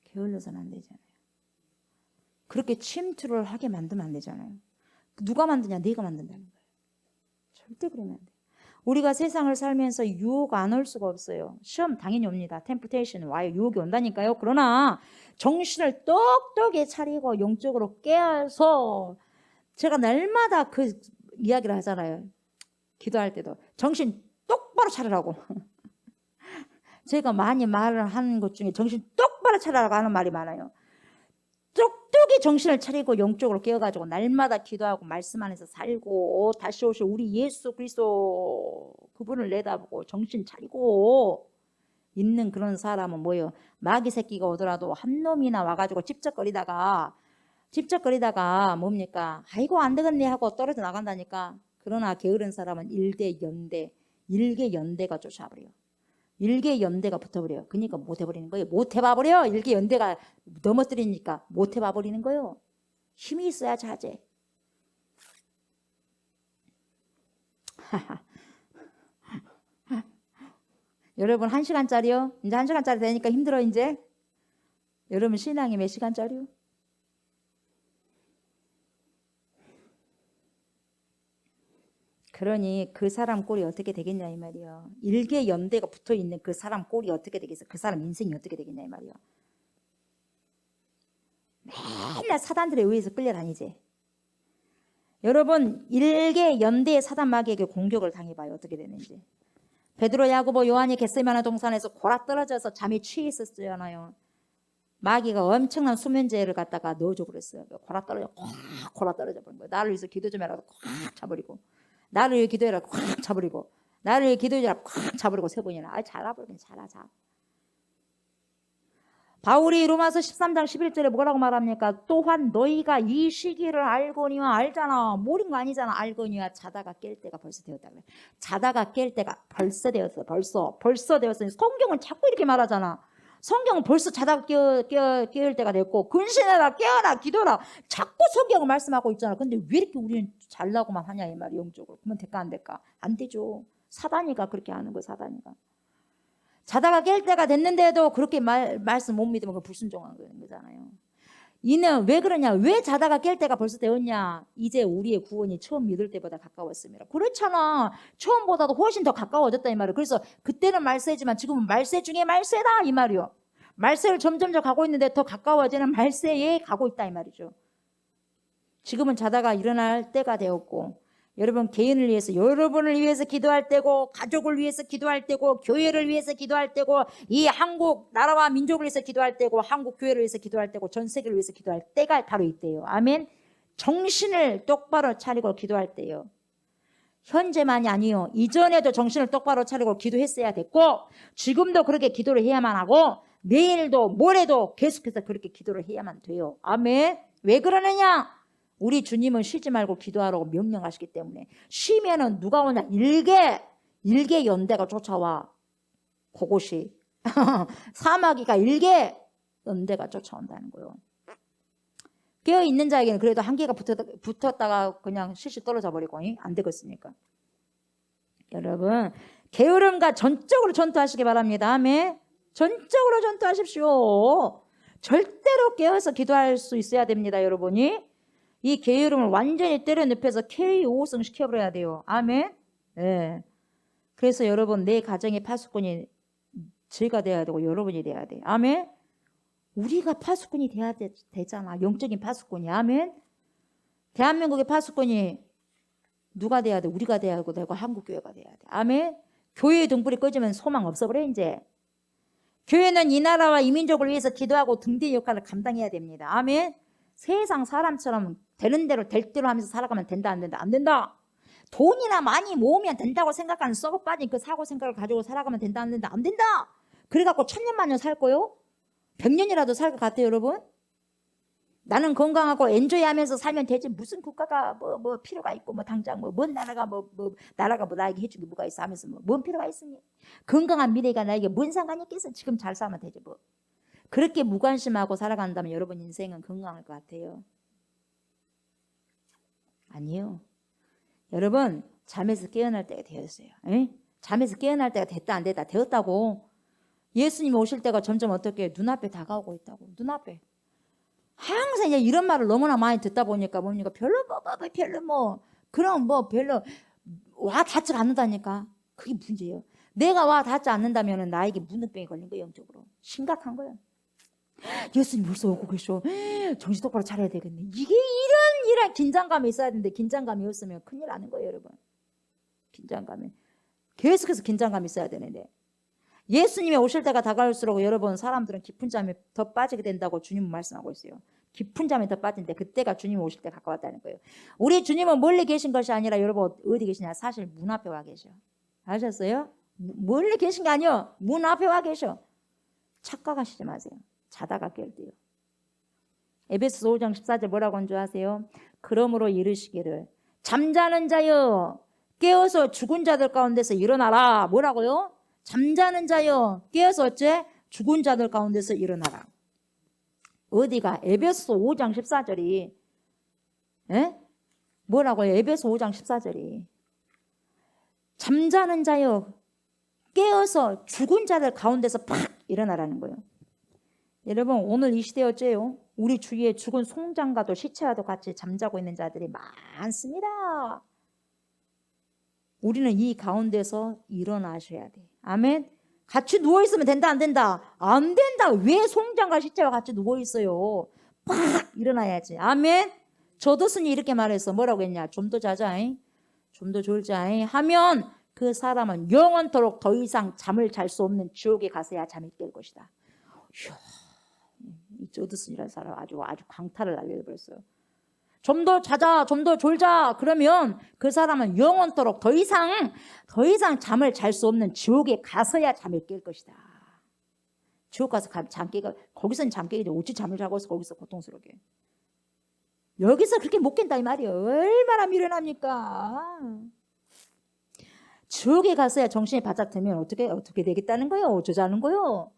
게을러서는 안 되잖아요. 그렇게 침투를 하게 만들면 안 되잖아요. 누가 만드냐? 네가 만든다는 거예요. 절대 그러면 안 돼요. 우리가 세상을 살면서 유혹 안 올 수가 없어요. 시험 당연히 옵니다. 템프테이션 와요. 유혹이 온다니까요. 그러나 정신을 똑똑히 차리고 영적으로 깨어서, 제가 날마다 그 이야기를 하잖아요. 기도할 때도 정신 똑바로 차리라고. 제가 많이 말을 하는 것 중에 정신 똑바로 차리라고 하는 말이 많아요. 똑똑히 정신을 차리고 영적으로 깨어가지고 날마다 기도하고 말씀 안에서 살고 다시 오실 우리 예수 그리스도 그분을 내다보고 정신 차리고 있는 그런 사람은 뭐예요? 마귀 새끼가 오더라도 한 놈이나 와가지고 찝쩍거리다가 뭡니까? 아이고 안 되겠네 하고 떨어져 나간다니까. 그러나 게으른 사람은 일개 연대가 쫓아버려요. 일개 연대가 붙어버려요. 그러니까 못 해버리는 거예요. 못 해봐버려. 일개 연대가 넘어뜨리니까 못 해봐버리는 거예요. 힘이 있어야 자제. 여러분 1시간짜리요? 이제 1시간짜리 되니까 힘들어 이제? 여러분 신앙이 몇 시간짜리요? 그러니 그 사람 꼴이 어떻게 되겠냐 이 말이요. 일개 연대가 붙어있는 그 사람 꼴이 어떻게 되겠어? 그 사람 인생이 어떻게 되겠냐 이 말이요. 맨날 사단들에 의해서 끌려다니지. 여러분 일개 연대의 사단 마귀에게 공격을 당해봐요. 어떻게 되는지. 베드로, 야고보, 요한이 겟세마네 동산에서 골아 떨어져서 잠이 취해 있었잖아요. 마귀가 엄청난 수면제를 갖다가 넣어줘 그랬어요. 골아 떨어져 버린 거예요. 나를 위해서 기도 좀 해라고 꽉 차버리고, 나를 위해 기도해라 꽉 차버리고, 나를 위해 기도해라 꽉 차버리고 3번이나. 잘라버리긴 잘하자. 바울이 로마서 13장 11절에 뭐라고 말합니까? 또한 너희가 이 시기를 알거니와, 알잖아. 모른 거 아니잖아. 알거니와 자다가 깰 때가 벌써 되었다 그래. 자다가 깰 때가 벌써 되었어. 벌써 되었어. 성경은 자꾸 이렇게 말하잖아. 성경은 벌써 자다가 깨울 때가 됐고, 근신해라, 깨어라, 기도라. 자꾸 성경을 말씀하고 있잖아. 근데 왜 이렇게 우리는 잘나고만 하냐 이 말이 영적으로. 그러면 될까 안 될까? 안 되죠. 사단이가 그렇게 하는 거야. 사단이가. 자다가 깰 때가 됐는데도 그렇게 말씀 못 믿으면 그 불순종한 거잖아요. 이는 왜 그러냐? 왜 자다가 깰 때가 벌써 되었냐? 이제 우리의 구원이 처음 믿을 때보다 가까웠습니다. 그렇잖아. 처음보다도 훨씬 더 가까워졌다 이 말이에요. 그래서 그때는 말세지만 지금은 말세 중에 말세다 이 말이요. 말세를 점점 더 가고 있는데 더 가까워지는 말세에 가고 있다 이 말이죠. 지금은 자다가 일어날 때가 되었고, 여러분 개인을 위해서, 여러분을 위해서 기도할 때고, 가족을 위해서 기도할 때고, 교회를 위해서 기도할 때고, 이 한국 나라와 민족을 위해서 기도할 때고, 한국 교회를 위해서 기도할 때고, 전 세계를 위해서 기도할 때가 바로 이때예요. 아멘. 정신을 똑바로 차리고 기도할 때요. 현재만이 아니요. 이전에도 정신을 똑바로 차리고 기도했어야 됐고, 지금도 그렇게 기도를 해야만 하고, 내일도 모레도 계속해서 그렇게 기도를 해야만 돼요. 아멘. 왜 그러느냐? 우리 주님은 쉬지 말고 기도하라고 명령하시기 때문에. 쉬면은 누가 오냐? 일개 연대가 쫓아와. 그곳이 사마귀가 일개 연대가 쫓아온다는 거예요. 깨어있는 자에게는 그래도 한계가 붙었다가 그냥 실실 떨어져 버리고 안 되겠습니까? 여러분 게으름과 전적으로 전투하시기 바랍니다. 아멘. 전적으로 전투하십시오. 절대로 깨어서 기도할 수 있어야 됩니다. 여러분이 이 게으름을 완전히 때려 눕혀서 KO성 시켜버려야 돼요. 아멘. 네. 그래서 여러분 내 가정의 파수꾼이 제가 돼야 되고 여러분이 돼야 돼. 아멘. 우리가 파수꾼이 돼야 되잖아. 영적인 파수꾼이. 아멘. 대한민국의 파수꾼이 누가 돼야 돼? 우리가 돼야 되고 한국교회가 돼야 돼. 아멘. 교회의 등불이 꺼지면 소망 없어버려 이제. 교회는 이 나라와 이 민족을 위해서 기도하고 등대 역할을 감당해야 됩니다. 아멘. 세상 사람처럼 되는 대로 될 대로 하면서 살아가면 된다 안 된다? 안 된다. 돈이나 많이 모으면 된다고 생각하는 썩어 빠진 그 사고 생각을 가지고 살아가면 된다 안 된다? 안 된다. 그래갖고 1000년 만년 살 거요? 100년이라도 살 것 같아요 여러분? 나는 건강하고 엔조이하면서 살면 되지. 무슨 국가가 뭐 필요가 있고 뭐 당장 뭔 나라가 나라가 나에게 해준 게 뭐가 있어 하면서 뭔 필요가 있으니. 건강한 미래가 나에게 뭔 상관이 있겠어. 지금 잘 살면 되지 뭐. 그렇게 무관심하고 살아간다면 여러분 인생은 건강할 것 같아요? 아니요. 여러분 잠에서 깨어날 때가 되었어요. 에? 잠에서 깨어날 때가 됐다 안 됐다 되었다고. 예수님 오실 때가 점점 어떻게 눈앞에 다가오고 있다고. 눈앞에. 항상 이런 말을 너무나 많이 듣다 보니까 뭡니까? 별로 별로 와 닿지 않는다니까. 그게 문제예요. 내가 와 닿지 않는다면 나에게 문득병이 걸린 거예요. 영적으로. 심각한 거예요. 예수님 벌써 오고 계셔. 정신 똑바로 차려야 되겠네. 이게 이런 긴장감이 있어야 되는데 긴장감이 없으면 큰일 나는 거예요, 여러분. 긴장감이. 계속해서 긴장감이 있어야 되는데. 예수님이 오실 때가 다가올수록 여러분 사람들은 깊은 잠에 더 빠지게 된다고 주님은 말씀하고 있어요. 깊은 잠에 더 빠진데 그때가 주님 오실 때 가까웠다는 거예요. 우리 주님은 멀리 계신 것이 아니라 여러분 어디 계시냐? 사실 문 앞에 와 계셔. 아셨어요? 멀리 계신 게 아니요. 문 앞에 와 계셔. 착각하시지 마세요. 자다가 깰 때요. 에베소서 5장 14절 뭐라고 한 줄 아세요? 그러므로 이르시기를 잠자는 자여 깨어서 죽은 자들 가운데서 일어나라. 뭐라고요? 잠자는 자여 깨어서 어째? 죽은 자들 가운데서 일어나라. 어디가? 에베소서 5장 14절이 에? 뭐라고요? 에베소 5장 14절이 잠자는 자여 깨어서 죽은 자들 가운데서 팍 일어나라는 거예요. 여러분 오늘 이 시대 어째요? 우리 주위에 죽은 송장과도 시체와도 같이 잠자고 있는 자들이 많습니다. 우리는 이 가운데서 일어나셔야 돼. 아멘. 같이 누워있으면 된다 안 된다? 안 된다. 왜 송장과 시체와 같이 누워있어요? 팍 일어나야지. 아멘. 저도슨이 이렇게 말했어. 뭐라고 했냐? 좀 더 자자. 좀 더 졸자 하면 그 사람은 영원토록 더 이상 잠을 잘 수 없는 지옥에 가서야 잠이 깰 것이다. 이야, 이 저도슨이라는 사람 아주 광탈을 날려버렸어요. 좀 더 자자, 좀 더 졸자. 그러면 그 사람은 영원토록 더 이상 잠을 잘 수 없는 지옥에 가서야 잠을 깰 것이다. 지옥 가서 잠 깨가 거기서는 잠 깨게 돼. 어찌 잠을 자고 있어 거기서 고통스럽게. 여기서 그렇게 못 깬다 이 말이에요. 얼마나 미련합니까? 지옥에 가서야 정신이 바짝 들면 어떻게 되겠다는 거예요? 어쩌자는 거예요?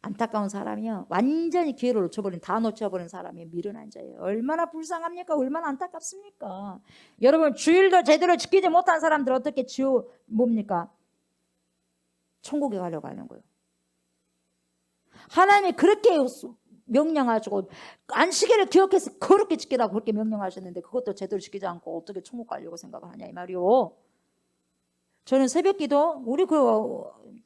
안타까운 사람이요. 완전히 기회를 놓쳐버린, 다 놓쳐버린 사람이 미련한 자예요. 얼마나 불쌍합니까? 얼마나 안타깝습니까? 여러분 주일도 제대로 지키지 못한 사람들 어떻게 뭡니까? 천국에 가려고 하는 거예요. 하나님이 그렇게 명령하시고 안식일을 기억해서 그렇게 지키라고 그렇게 명령하셨는데 그것도 제대로 지키지 않고 어떻게 천국 가려고 생각을 하냐 이 말이요. 저는 새벽기도 우리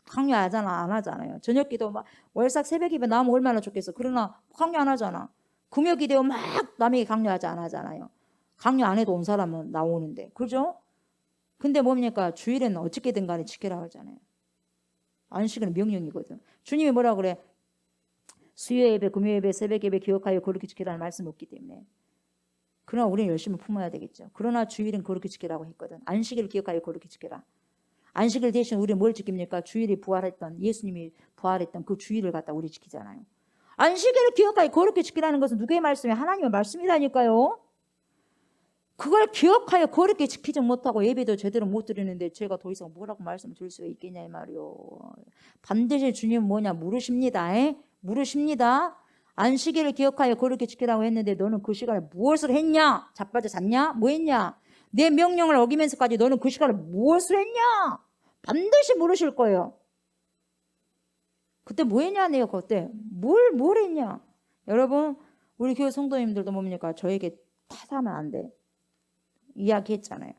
강요하잖아 안 하잖아요. 저녁기도 막 월삭 새벽기도 나오면 얼마나 좋겠어. 그러나 강요 안 하잖아. 금요기도 막 남에게 강요하지 안 하잖아요. 강요 안 해도 온 사람은 나오는데 그죠? 근데 뭡니까? 주일에는 어떻게든 간에 지키라고 하잖아요. 안식일은 명령이거든. 주님이 뭐라 그래? 수요 예배, 금요 예배, 새벽 예배 기억하여 그렇게 지키라는 말씀이 없기 때문에. 그러나 우리는 열심히 품어야 되겠죠. 그러나 주일은 그렇게 지키라고 했거든. 안식일을 기억하여 그렇게 지키라. 안식일 대신 우리 뭘 지킵니까? 주일이 부활했던 예수님이 부활했던 그 주일을 갖다 우리 지키잖아요. 안식일을 기억하여 그렇게 지키라는 것은 누구의 말씀이에요? 하나님의 말씀이라니까요. 그걸 기억하여 그렇게 지키지 못하고 예배도 제대로 못 드리는데 제가 더 이상 뭐라고 말씀을 드릴 수가 있겠냐 이 말이요. 반드시 주님은 뭐냐 물으십니다. 물으십니다. 안식일을 기억하여 그렇게 지키라고 했는데 너는 그 시간에 무엇을 했냐? 자빠져 잤냐? 뭐 했냐? 내 명령을 어기면서까지 너는 그 시간에 무엇을 했냐? 반드시 물으실 거예요. 그때 뭐 했냐네요. 그때 뭘 했냐? 여러분 우리 교회 성도님들도 뭡니까? 저에게 탓하면 안 돼. 이야기했잖아요.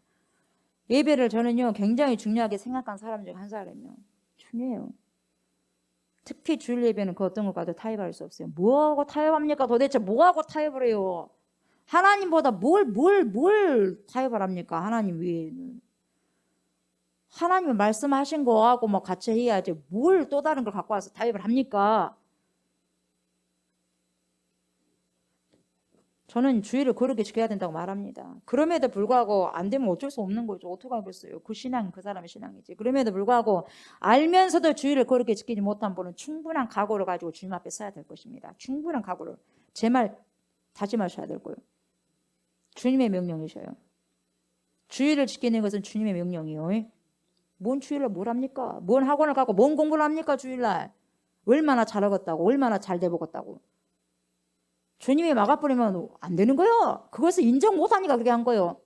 예배를 저는요 굉장히 중요하게 생각한 사람 중 한 사람이에요. 중요해요. 특히 주일 예배는 그 어떤 것과도 타협할 수 없어요. 뭐하고 타협합니까? 도대체 뭐하고 타협을 해요? 하나님보다 뭘 타협을 합니까? 하나님 위에는. 하나님이 말씀하신 거하고 뭐 같이 해야지 뭘 또 다른 걸 갖고 와서 타협을 합니까? 저는 주일을 그렇게 지켜야 된다고 말합니다. 그럼에도 불구하고 안 되면 어쩔 수 없는 거죠. 어떻게 하겠어요? 그 신앙은 그 사람의 신앙이지. 그럼에도 불구하고 알면서도 주일을 그렇게 지키지 못한 분은 충분한 각오를 가지고 주님 앞에 서야 될 것입니다. 충분한 각오를. 제 말 다짐하셔야 될 거예요. 주님의 명령이셔요. 주의를 지키는 것은 주님의 명령이요. 뭔 주일날 뭘 합니까? 뭔 학원을 가고 뭔 공부를 합니까? 주일날 얼마나 잘하겠다고, 얼마나 잘 돼보겠다고. 주님이 막아버리면 안 되는 거예요. 그것을 인정 못하니까 그렇게 한 거예요.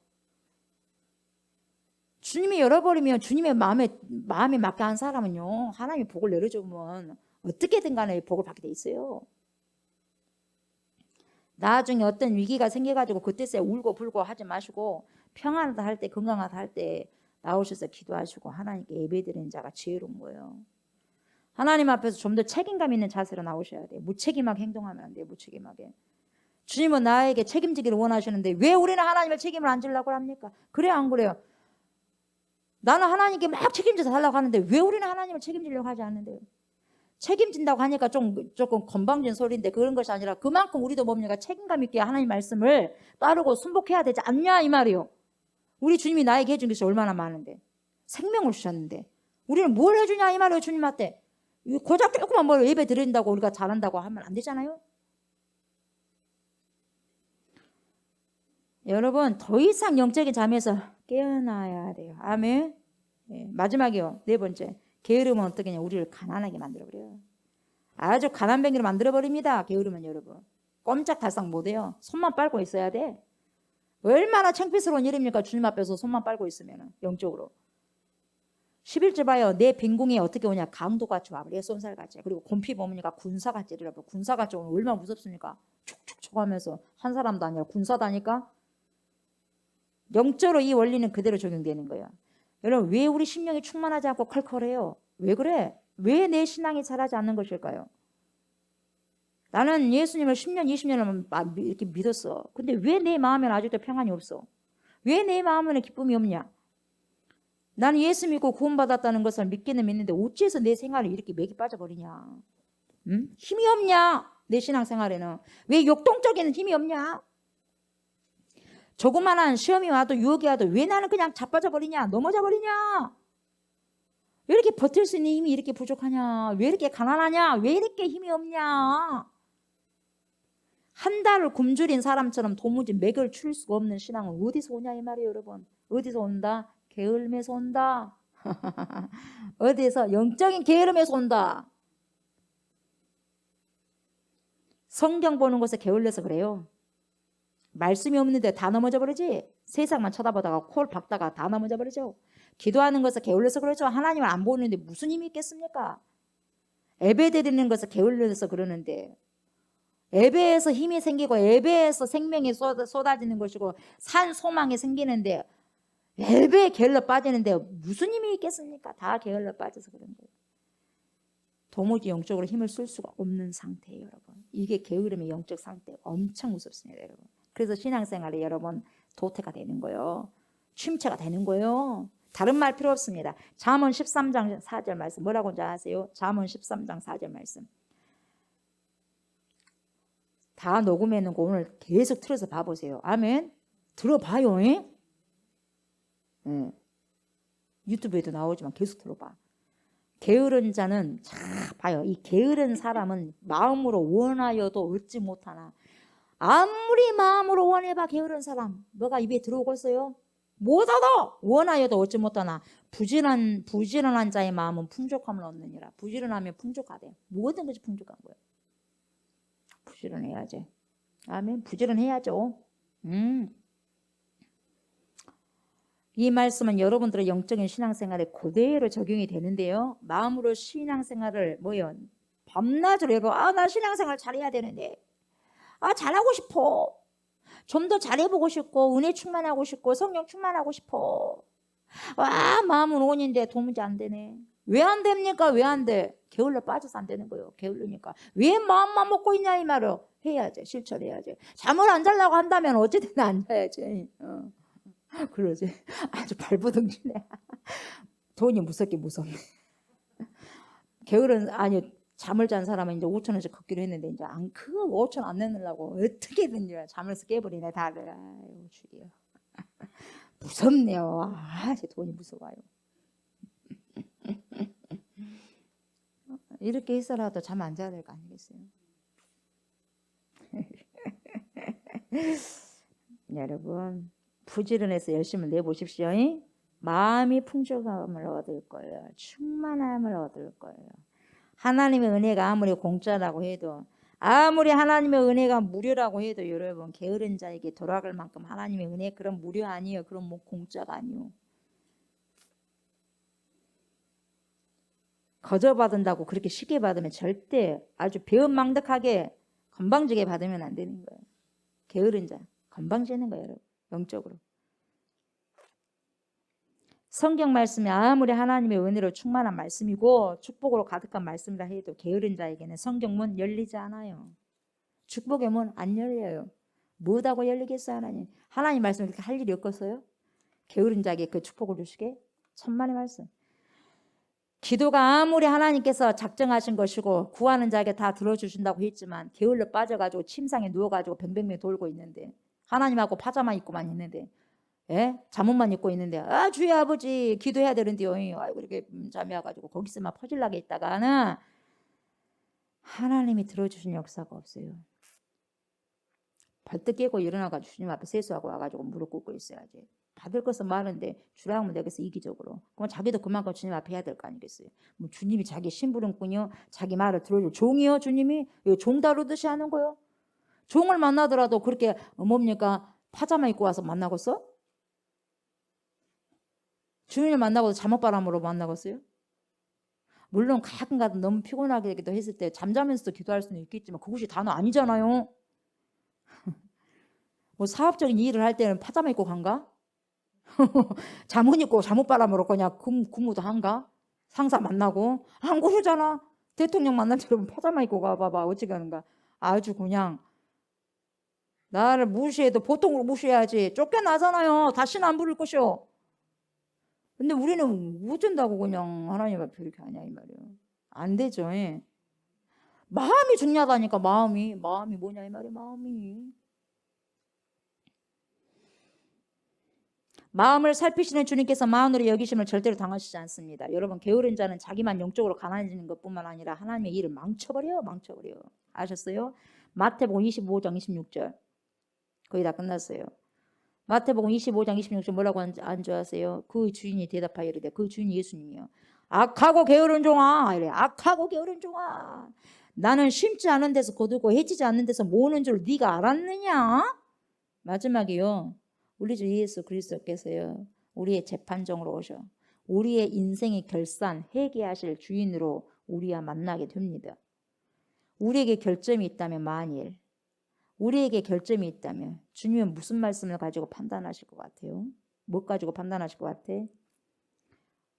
주님이 열어버리면 주님의 마음에 맞게 한 사람은요, 하나님이 복을 내려주면 어떻게든 간에 복을 받게 돼 있어요. 나중에 어떤 위기가 생겨가지고 그때서야 울고 불고 하지 마시고 평안하다 할 때, 건강하다 할 때 나오셔서 기도하시고 하나님께 예배드리는 자가 지혜로운 거예요. 하나님 앞에서 좀 더 책임감 있는 자세로 나오셔야 돼요. 무책임하게 행동하면 안 돼요. 무책임하게. 주님은 나에게 책임지기를 원하시는데 왜 우리는 하나님의 책임을 안 지려고 합니까? 그래요, 안 그래요? 나는 하나님께 막 책임져서 하려고 하는데 왜 우리는 하나님을 책임지려고 하지 않는데요? 책임진다고 하니까 조금 건방진 소리인데 그런 것이 아니라 그만큼 우리도 뭡니까? 책임감 있게 하나님 말씀을 따르고 순복해야 되지 않냐 이 말이요. 우리 주님이 나에게 해준 것이 얼마나 많은데, 생명을 주셨는데 우리는 뭘 해주냐 이 말이에요. 주님한테 고작 조금만 뭘 예배 드린다고 우리가 잘한다고 하면 안 되잖아요. 여러분 더 이상 영적인 잠에서 깨어나야 돼요. 아멘. 네, 마지막이요. 네 번째, 게으름은 어떻게 하냐, 우리를 가난하게 만들어버려요. 아주 가난뱅이로 만들어버립니다. 게으름은 여러분 꼼짝달싹 못해요. 손만 빨고 있어야 돼. 얼마나 창피스러운 일입니까? 주님 앞에서 손만 빨고 있으면 영적으로. 11절 봐요. 내 빈궁이 어떻게 오냐, 강도같이 와버려. 쏜살같이. 그리고 곰피 보니까 군사같이 이러고, 군사같이 오면 얼마나 무섭습니까? 촉촉촉 하면서. 한 사람도 아니라 군사다니까. 영적으로 이 원리는 그대로 적용되는 거예요. 여러분 왜 우리 심령이 충만하지 않고 컬컬해요? 왜 그래? 왜 내 신앙이 자라지 않는 것일까요? 나는 예수님을 10년 20년을 이렇게 믿었어. 근데 왜 내 마음에는 아직도 평안이 없어? 왜 내 마음에는 기쁨이 없냐? 나는 예수 믿고 구원받았다는 것을 믿기는 믿는데 어찌해서 내 생활이 이렇게 맥이 빠져버리냐? 응? 힘이 없냐? 내 신앙생활에는 왜 역동적인 힘이 없냐? 조그만한 시험이 와도 유혹이 와도 왜 나는 그냥 자빠져 버리냐? 넘어져 버리냐? 왜 이렇게 버틸 수 있는 힘이 이렇게 부족하냐? 왜 이렇게 가난하냐? 왜 이렇게 힘이 없냐? 한 달을 굶주린 사람처럼 도무지 맥을 출 수가 없는 신앙은 어디서 오냐 이 말이에요. 여러분 어디서 온다? 게으름에서 온다. 어디서? 영적인 게으름에서 온다. 성경 보는 것에 게을러서 그래요. 말씀이 없는데 다 넘어져 버리지. 세상만 쳐다보다가 콜 박다가 다 넘어져 버리죠. 기도하는 것에 게을러서 그러죠. 하나님을 안 보는데 무슨 힘이 있겠습니까? 예배 드리는 것에 게을러서 그러는데, 예배에서 힘이 생기고 예배에서 생명이 쏟아지는 것이고 산 소망이 생기는데 예배에 게을러 빠지는데 무슨 힘이 있겠습니까? 다 게을러 빠져서 그런 거예요. 도무지 영적으로 힘을 쓸 수가 없는 상태예요. 여러분 이게 게으름의 영적 상태, 엄청 무섭습니다. 여러분 그래서 신앙생활에 여러분 도태가 되는 거예요. 침체가 되는 거예요. 다른 말 필요 없습니다. 잠언 13장 4절 말씀 뭐라고 아세요? 잠언 13장 4절 말씀 다 녹음해놓은 거 오늘 계속 틀어서 봐보세요. 아멘. 들어봐요. 유튜브에도 나오지만 계속 들어봐. 게으른 자는 자 봐요. 이 게으른 사람은 마음으로 원하여도 얻지 못하나. 아무리 마음으로 원해봐 게으른 사람 뭐가 입에 들어오겠어요? 못 얻어. 원하여도 얻지 못하나 부지런한 자의 마음은 풍족함을 얻느니라. 부지런하면 풍족하대. 모든 것이 풍족한 거예요. 부지런해야지. 아멘. 부지런해야죠. 이 말씀은 여러분들의 영적인 신앙생활에 그대로 적용이 되는데요. 마음으로 신앙생활을 밤낮으로 여러분 나 신앙생활 잘해야 되는데 잘하고 싶어. 좀 더 잘해보고 싶고 은혜 충만하고 싶고 성령 충만하고 싶어. 마음은 온인데 도무지 안 되네. 왜 안 됩니까? 왜 안 돼? 게을러 빠져서 안 되는 거예요. 게을르니까. 왜 마음만 먹고 있냐 이 말을 해야지. 실천해야지. 잠을 안 자려고 한다면 어쨌든 안 자야지. 그러지. 아주 발버둥치네. 돈이 무섭게 무섭네. 게으른 잠을 잔 사람은 이제 5,000원씩 걷기로 했는데 이제 그 5,000원 안 내놓으려고 어떻게든 잠을 깨버리네 다들. 아유 죽여. 무섭네요. 제 돈이 무서워요. 이렇게 해서라도 잠 안 자야 될 거 아니겠어요? 여러분 부지런해서 열심을 내보십시오. 마음이 풍족함을 얻을 거예요. 충만함을 얻을 거예요. 하나님의 은혜가 아무리 공짜라고 해도, 아무리 하나님의 은혜가 무료라고 해도 여러분 게으른 자에게 돌아갈 만큼 하나님의 은혜 그런 무료 아니에요. 그런 뭐 공짜가 아니요. 거저받는다고 그렇게 쉽게 받으면 절대 아주 배은망덕하게 건방지게 받으면 안 되는 거예요. 게으른 자 건방지는 거예요. 여러분. 영적으로. 성경 말씀이 아무리 하나님의 은혜로 충만한 말씀이고 축복으로 가득한 말씀이라 해도 게으른 자에게는 성경 문 열리지 않아요. 축복의 문 안 열려요. 뭐하고 열리겠어요 하나님. 하나님 말씀을 그렇게 할 일이 없겠어요? 게으른 자에게 그 축복을 주시게? 천만의 말씀. 기도가 아무리 하나님께서 작정하신 것이고 구하는 자에게 다 들어주신다고 했지만 게을러 빠져가지고 침상에 누워가지고 뱅뱅뱅 돌고 있는데 하나님하고 파자마 입고만 있는데 잠옷만 입고 있는데 주의 아버지 기도해야 되는데요. 아이고 이렇게 잠이 와가지고 거기서만 퍼질라게 있다가는 하나님이 들어주신 역사가 없어요. 벌떡 깨고 일어나가지고 주님 앞에 세수하고 와가지고 무릎 꿇고 있어야지. 받을 것은 많은데 주라 하면 되겠어 이기적으로. 그럼 자기도 그만큼 주님 앞에 해야 될 거 아니겠어요. 뭐 주님이 자기 심부름꾼이요, 자기 말을 들어줄 종이요, 주님이 종 다루듯이 하는 거요. 종을 만나더라도 그렇게 뭡니까 파자마 입고 와서 만나겠어? 주인을 만나고도 잠옷바람으로 만나겠어요? 물론 가끔 너무 피곤하기도 했을 때 잠자면서도 기도할 수는 있겠지만 그것이 단어 아니잖아요. 뭐 사업적인 일을 할 때는 파자마 입고 간가? 잠옷 입고 잠옷바람으로 그냥 근무도 한가? 상사 만나고 안 그러잖아. 대통령 만난 여러분 파자마 입고 가봐봐 어찌 가는가. 아주 그냥 나를 무시해도 보통으로 무시해야지. 쫓겨나잖아요. 다시는 안 부를 것이오. 근데 우리는 못 준다고 그냥 하나님 앞에 이렇게 하냐 이 말이에요. 안 되죠. 마음이 중요하다니까. 마음이 뭐냐 이 말이에요. 마음을 살피시는 주님께서 마음으로 여기심을 절대로 당하시지 않습니다. 여러분 게으른 자는 자기만 영적으로 가난해지는 것뿐만 아니라 하나님의 일을 망쳐버려. 아셨어요? 마태복음 25장 26절 거의 다 끝났어요. 마태복음 25장 26절 뭐라고 안주하세요? 그 주인이 대답하여 이르되, 그 주인이 예수님이요. 악하고 게으른 종아 이래. 악하고 게으른 종아, 나는 심지 않은 데서 거두고 해지지 않는 데서 모으는 줄 네가 알았느냐? 마지막이요. 우리 주 예수 그리스도께서요 우리의 재판정으로 오셔 우리의 인생의 결산 회개하실 주인으로 우리와 만나게 됩니다. 우리에게 결점이 있다면 만일 우리에게 결점이 있다면 주님은 무슨 말씀을 가지고 판단하실 것 같아요? 뭐 가지고 판단하실 것 같아?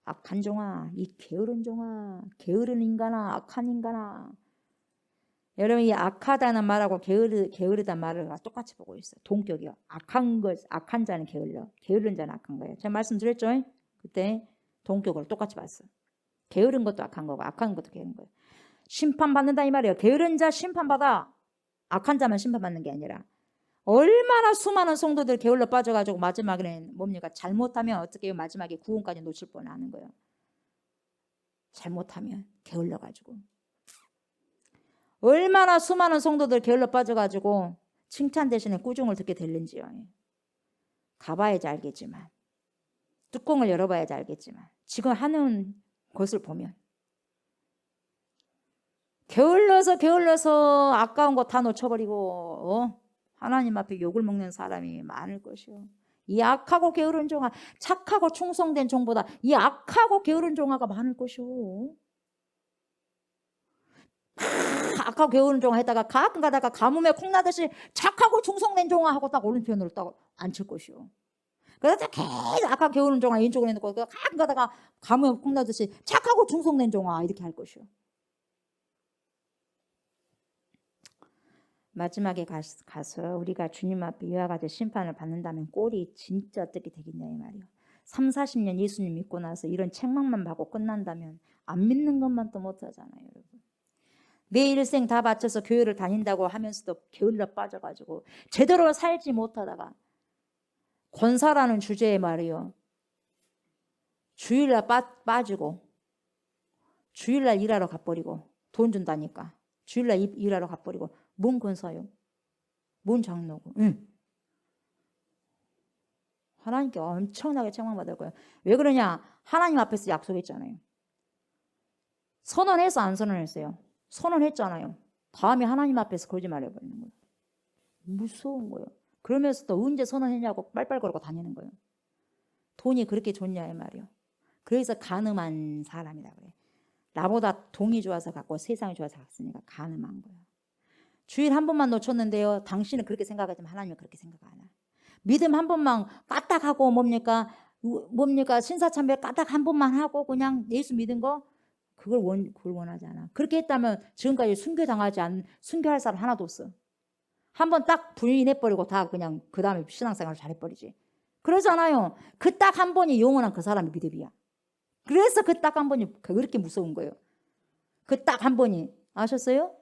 악한 종아, 이 게으른 종아, 게으른 인간아, 악한 인간아. 여러분 이 악하다는 말하고 게으르다는 말을 똑같이 보고 있어요. 동격이요. 악한 자는 게을러, 게으른 자는 악한 거예요. 제가 말씀드렸죠? 그때 동격으로 똑같이 봤어요. 게으른 것도 악한 거고 악한 것도 게으른 거예요. 심판받는다 이 말이에요. 게으른 자 심판받아. 악한 자만 심판받는 게 아니라 얼마나 수많은 성도들 게을러 빠져가지고 마지막에는 뭡니까? 잘못하면 어떻게 해요? 마지막에 구원까지 놓칠 뻔하는 거예요. 잘못하면 게을러가지고 얼마나 수많은 성도들 게을러 빠져가지고 칭찬 대신에 꾸중을 듣게 될는지요. 가봐야지 알겠지만 뚜껑을 열어봐야지 알겠지만 지금 하는 것을 보면 게을러서 아까운 거 다 놓쳐버리고 하나님 앞에 욕을 먹는 사람이 많을 것이요. 이 악하고 게으른 종아, 착하고 충성된 종보다 이 악하고 게으른 종아가 많을 것이요. 악하고 게으른 종아 했다가 가끔 가다가 가뭄에 콩나듯이 착하고 충성된 종아 하고 딱 오른편으로 딱 앉힐 것이요. 그래서 계속 악하고 게으른 종아 왼쪽으로 해놓고 가끔 가다가 가뭄에 콩나듯이 착하고 충성된 종아 이렇게 할 것이요. 마지막에 가서 우리가 주님 앞에 이와 같은 심판을 받는다면 꼴이 진짜 어떻게 되겠냐 이 말이에요. 3, 40년 예수님 믿고 나서 이런 책망만 받고 끝난다면 안 믿는 것만 또 못하잖아요. 여러분. 내 일생 다 바쳐서 교회를 다닌다고 하면서도 게을러 빠져가지고 제대로 살지 못하다가 권사라는 주제에 말이요. 주일날 빠지고 주일날 일하러 가버리고 돈 준다니까 주일날 일하러 가버리고 뭔 권사요? 뭔 장로고? 응. 하나님께 엄청나게 책망받을 거예요. 왜 그러냐? 하나님 앞에서 약속했잖아요. 선언해서 안 선언했어요. 선언했잖아요. 다음에 하나님 앞에서 거짓말 해버리는 거예요. 무서운 거예요. 그러면서 또 언제 선언했냐고 빨빨거리고 다니는 거예요. 돈이 그렇게 좋냐 이 말이요. 그래서 가늠한 사람이다 그래. 나보다 돈이 좋아서 갖고 세상이 좋아서 갔으니까 가늠한 거예요. 주일 한 번만 놓쳤는데요. 당신은 그렇게 생각하지만 하나님은 그렇게 생각 안 해요. 믿음 한 번만 까딱하고 뭡니까 신사참배 까딱 한 번만 하고 그냥 예수 믿은 거 그걸 원하지 않아. 그렇게 했다면 지금까지 순교할 사람 하나도 없어. 한 번 딱 부인해버리고 다 그냥 그 다음에 신앙생활 잘해버리지. 그러잖아요. 그 딱 한 번이 영원한 그 사람의 믿음이야. 그래서 그 딱 한 번이 그렇게 무서운 거예요. 그 딱 한 번이. 아셨어요?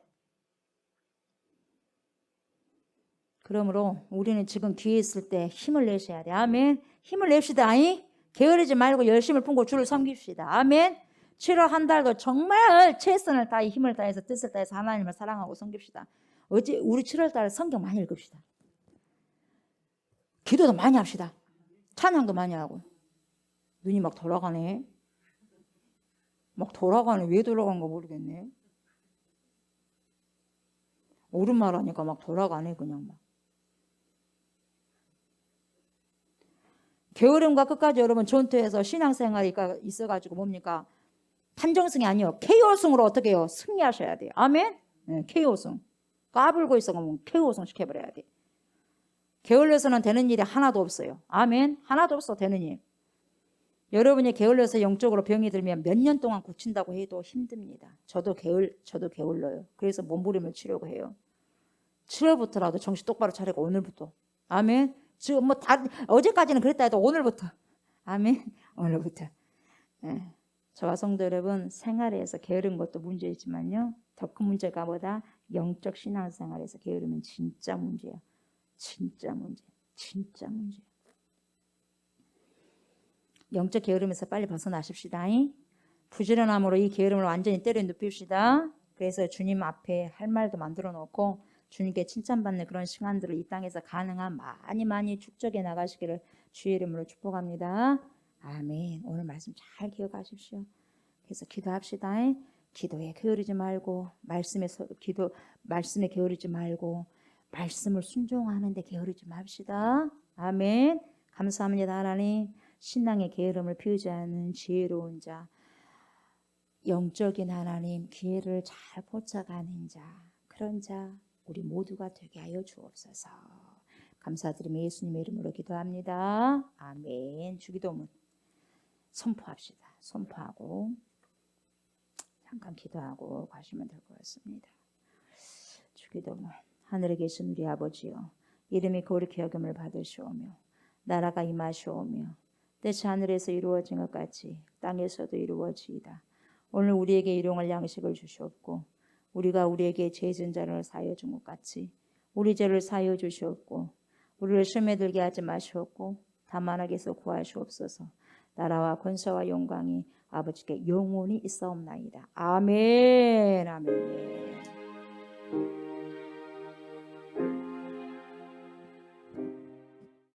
그러므로 우리는 지금 기회 있을 때 힘을 내셔야 돼. 아멘. 힘을 냅시다. 게으르지 말고 열심을 품고 주를 섬깁시다. 아멘. 7월 한 달도 정말 최선을 다해 힘을 다해서 뜻을 다해서 하나님을 사랑하고 섬깁시다. 어제 우리 7월 달 성경 많이 읽읍시다. 기도도 많이 합시다. 찬양도 많이 하고. 눈이 막 돌아가네. 막 돌아가네. 왜 돌아간 거 모르겠네. 옳은 말 하니까 막 돌아가네 그냥 막. 게으름과 끝까지 여러분 전투에서 신앙생활이 있어가지고 뭡니까? 판정승이 아니요. KO승으로 어떻게 해요? 승리하셔야 돼요. 아멘? 네, KO승. 까불고 있어가면 KO승 시켜버려야 돼. 게을러서는 되는 일이 하나도 없어요. 아멘? 하나도 없어 되는 일. 여러분이 게을러서 영적으로 병이 들면 몇 년 동안 고친다고 해도 힘듭니다. 저도 게을러요. 그래서 몸부림을 치려고 해요. 7월부터라도 정신 똑바로 차리고 오늘부터. 아멘? 지금 어제까지는 그랬다 해도 오늘부터. 아멘? 오늘부터. 네. 저와 성도 여러분 생활에서 게으른 것도 문제이지만요. 더 큰 문제가 보다 영적 신앙생활에서 게으르면 진짜 문제야. 진짜 문제. 진짜 문제. 영적 게으름에서 빨리 벗어나십시다. 부지런함으로 이 게으름을 완전히 때려 눕힙시다. 그래서 주님 앞에 할 말도 만들어 놓고 주님께 칭찬받는 그런 시간들을 이 땅에서 가능한 많이 축적해 나가시기를 주의 이름으로 축복합니다. 아멘. 오늘 말씀 잘 기억하십시오. 그래서 기도합시다. 기도에 게으르지 말고 말씀에 게으르지 말고 말씀을 순종하는데 게으르지 맙시다. 아멘. 감사합니다. 하나님. 신앙의 게으름을 피우지 않는 지혜로운 자, 영적인 하나님 기회를 잘 포착하는 자, 그런 자 우리 모두가 되게 하여 주옵소서. 감사드리며 예수님의 이름으로 기도합니다. 아멘. 주기도문 선포합시다. 선포하고 잠깐 기도하고 가시면 될 것 같습니다. 주기도문. 하늘에 계신 우리 아버지여, 이름이 거룩히 여김을 받으시오며 나라가 임하시오며 뜻이 하늘에서 이루어진 것 같이 땅에서도 이루어지이다. 오늘 우리에게 일용할 양식을 주시옵고 우리가 우리에게 죄 지은 자를 사하여 준 것 같이 우리 죄를 사하여 주시옵고 우리를 시험에 들게 하지 마시옵고 다만 악에서 구하시옵소서. 나라와 권세와 영광이 아버지께 영원히 있사옵나이다. 아멘. 아멘.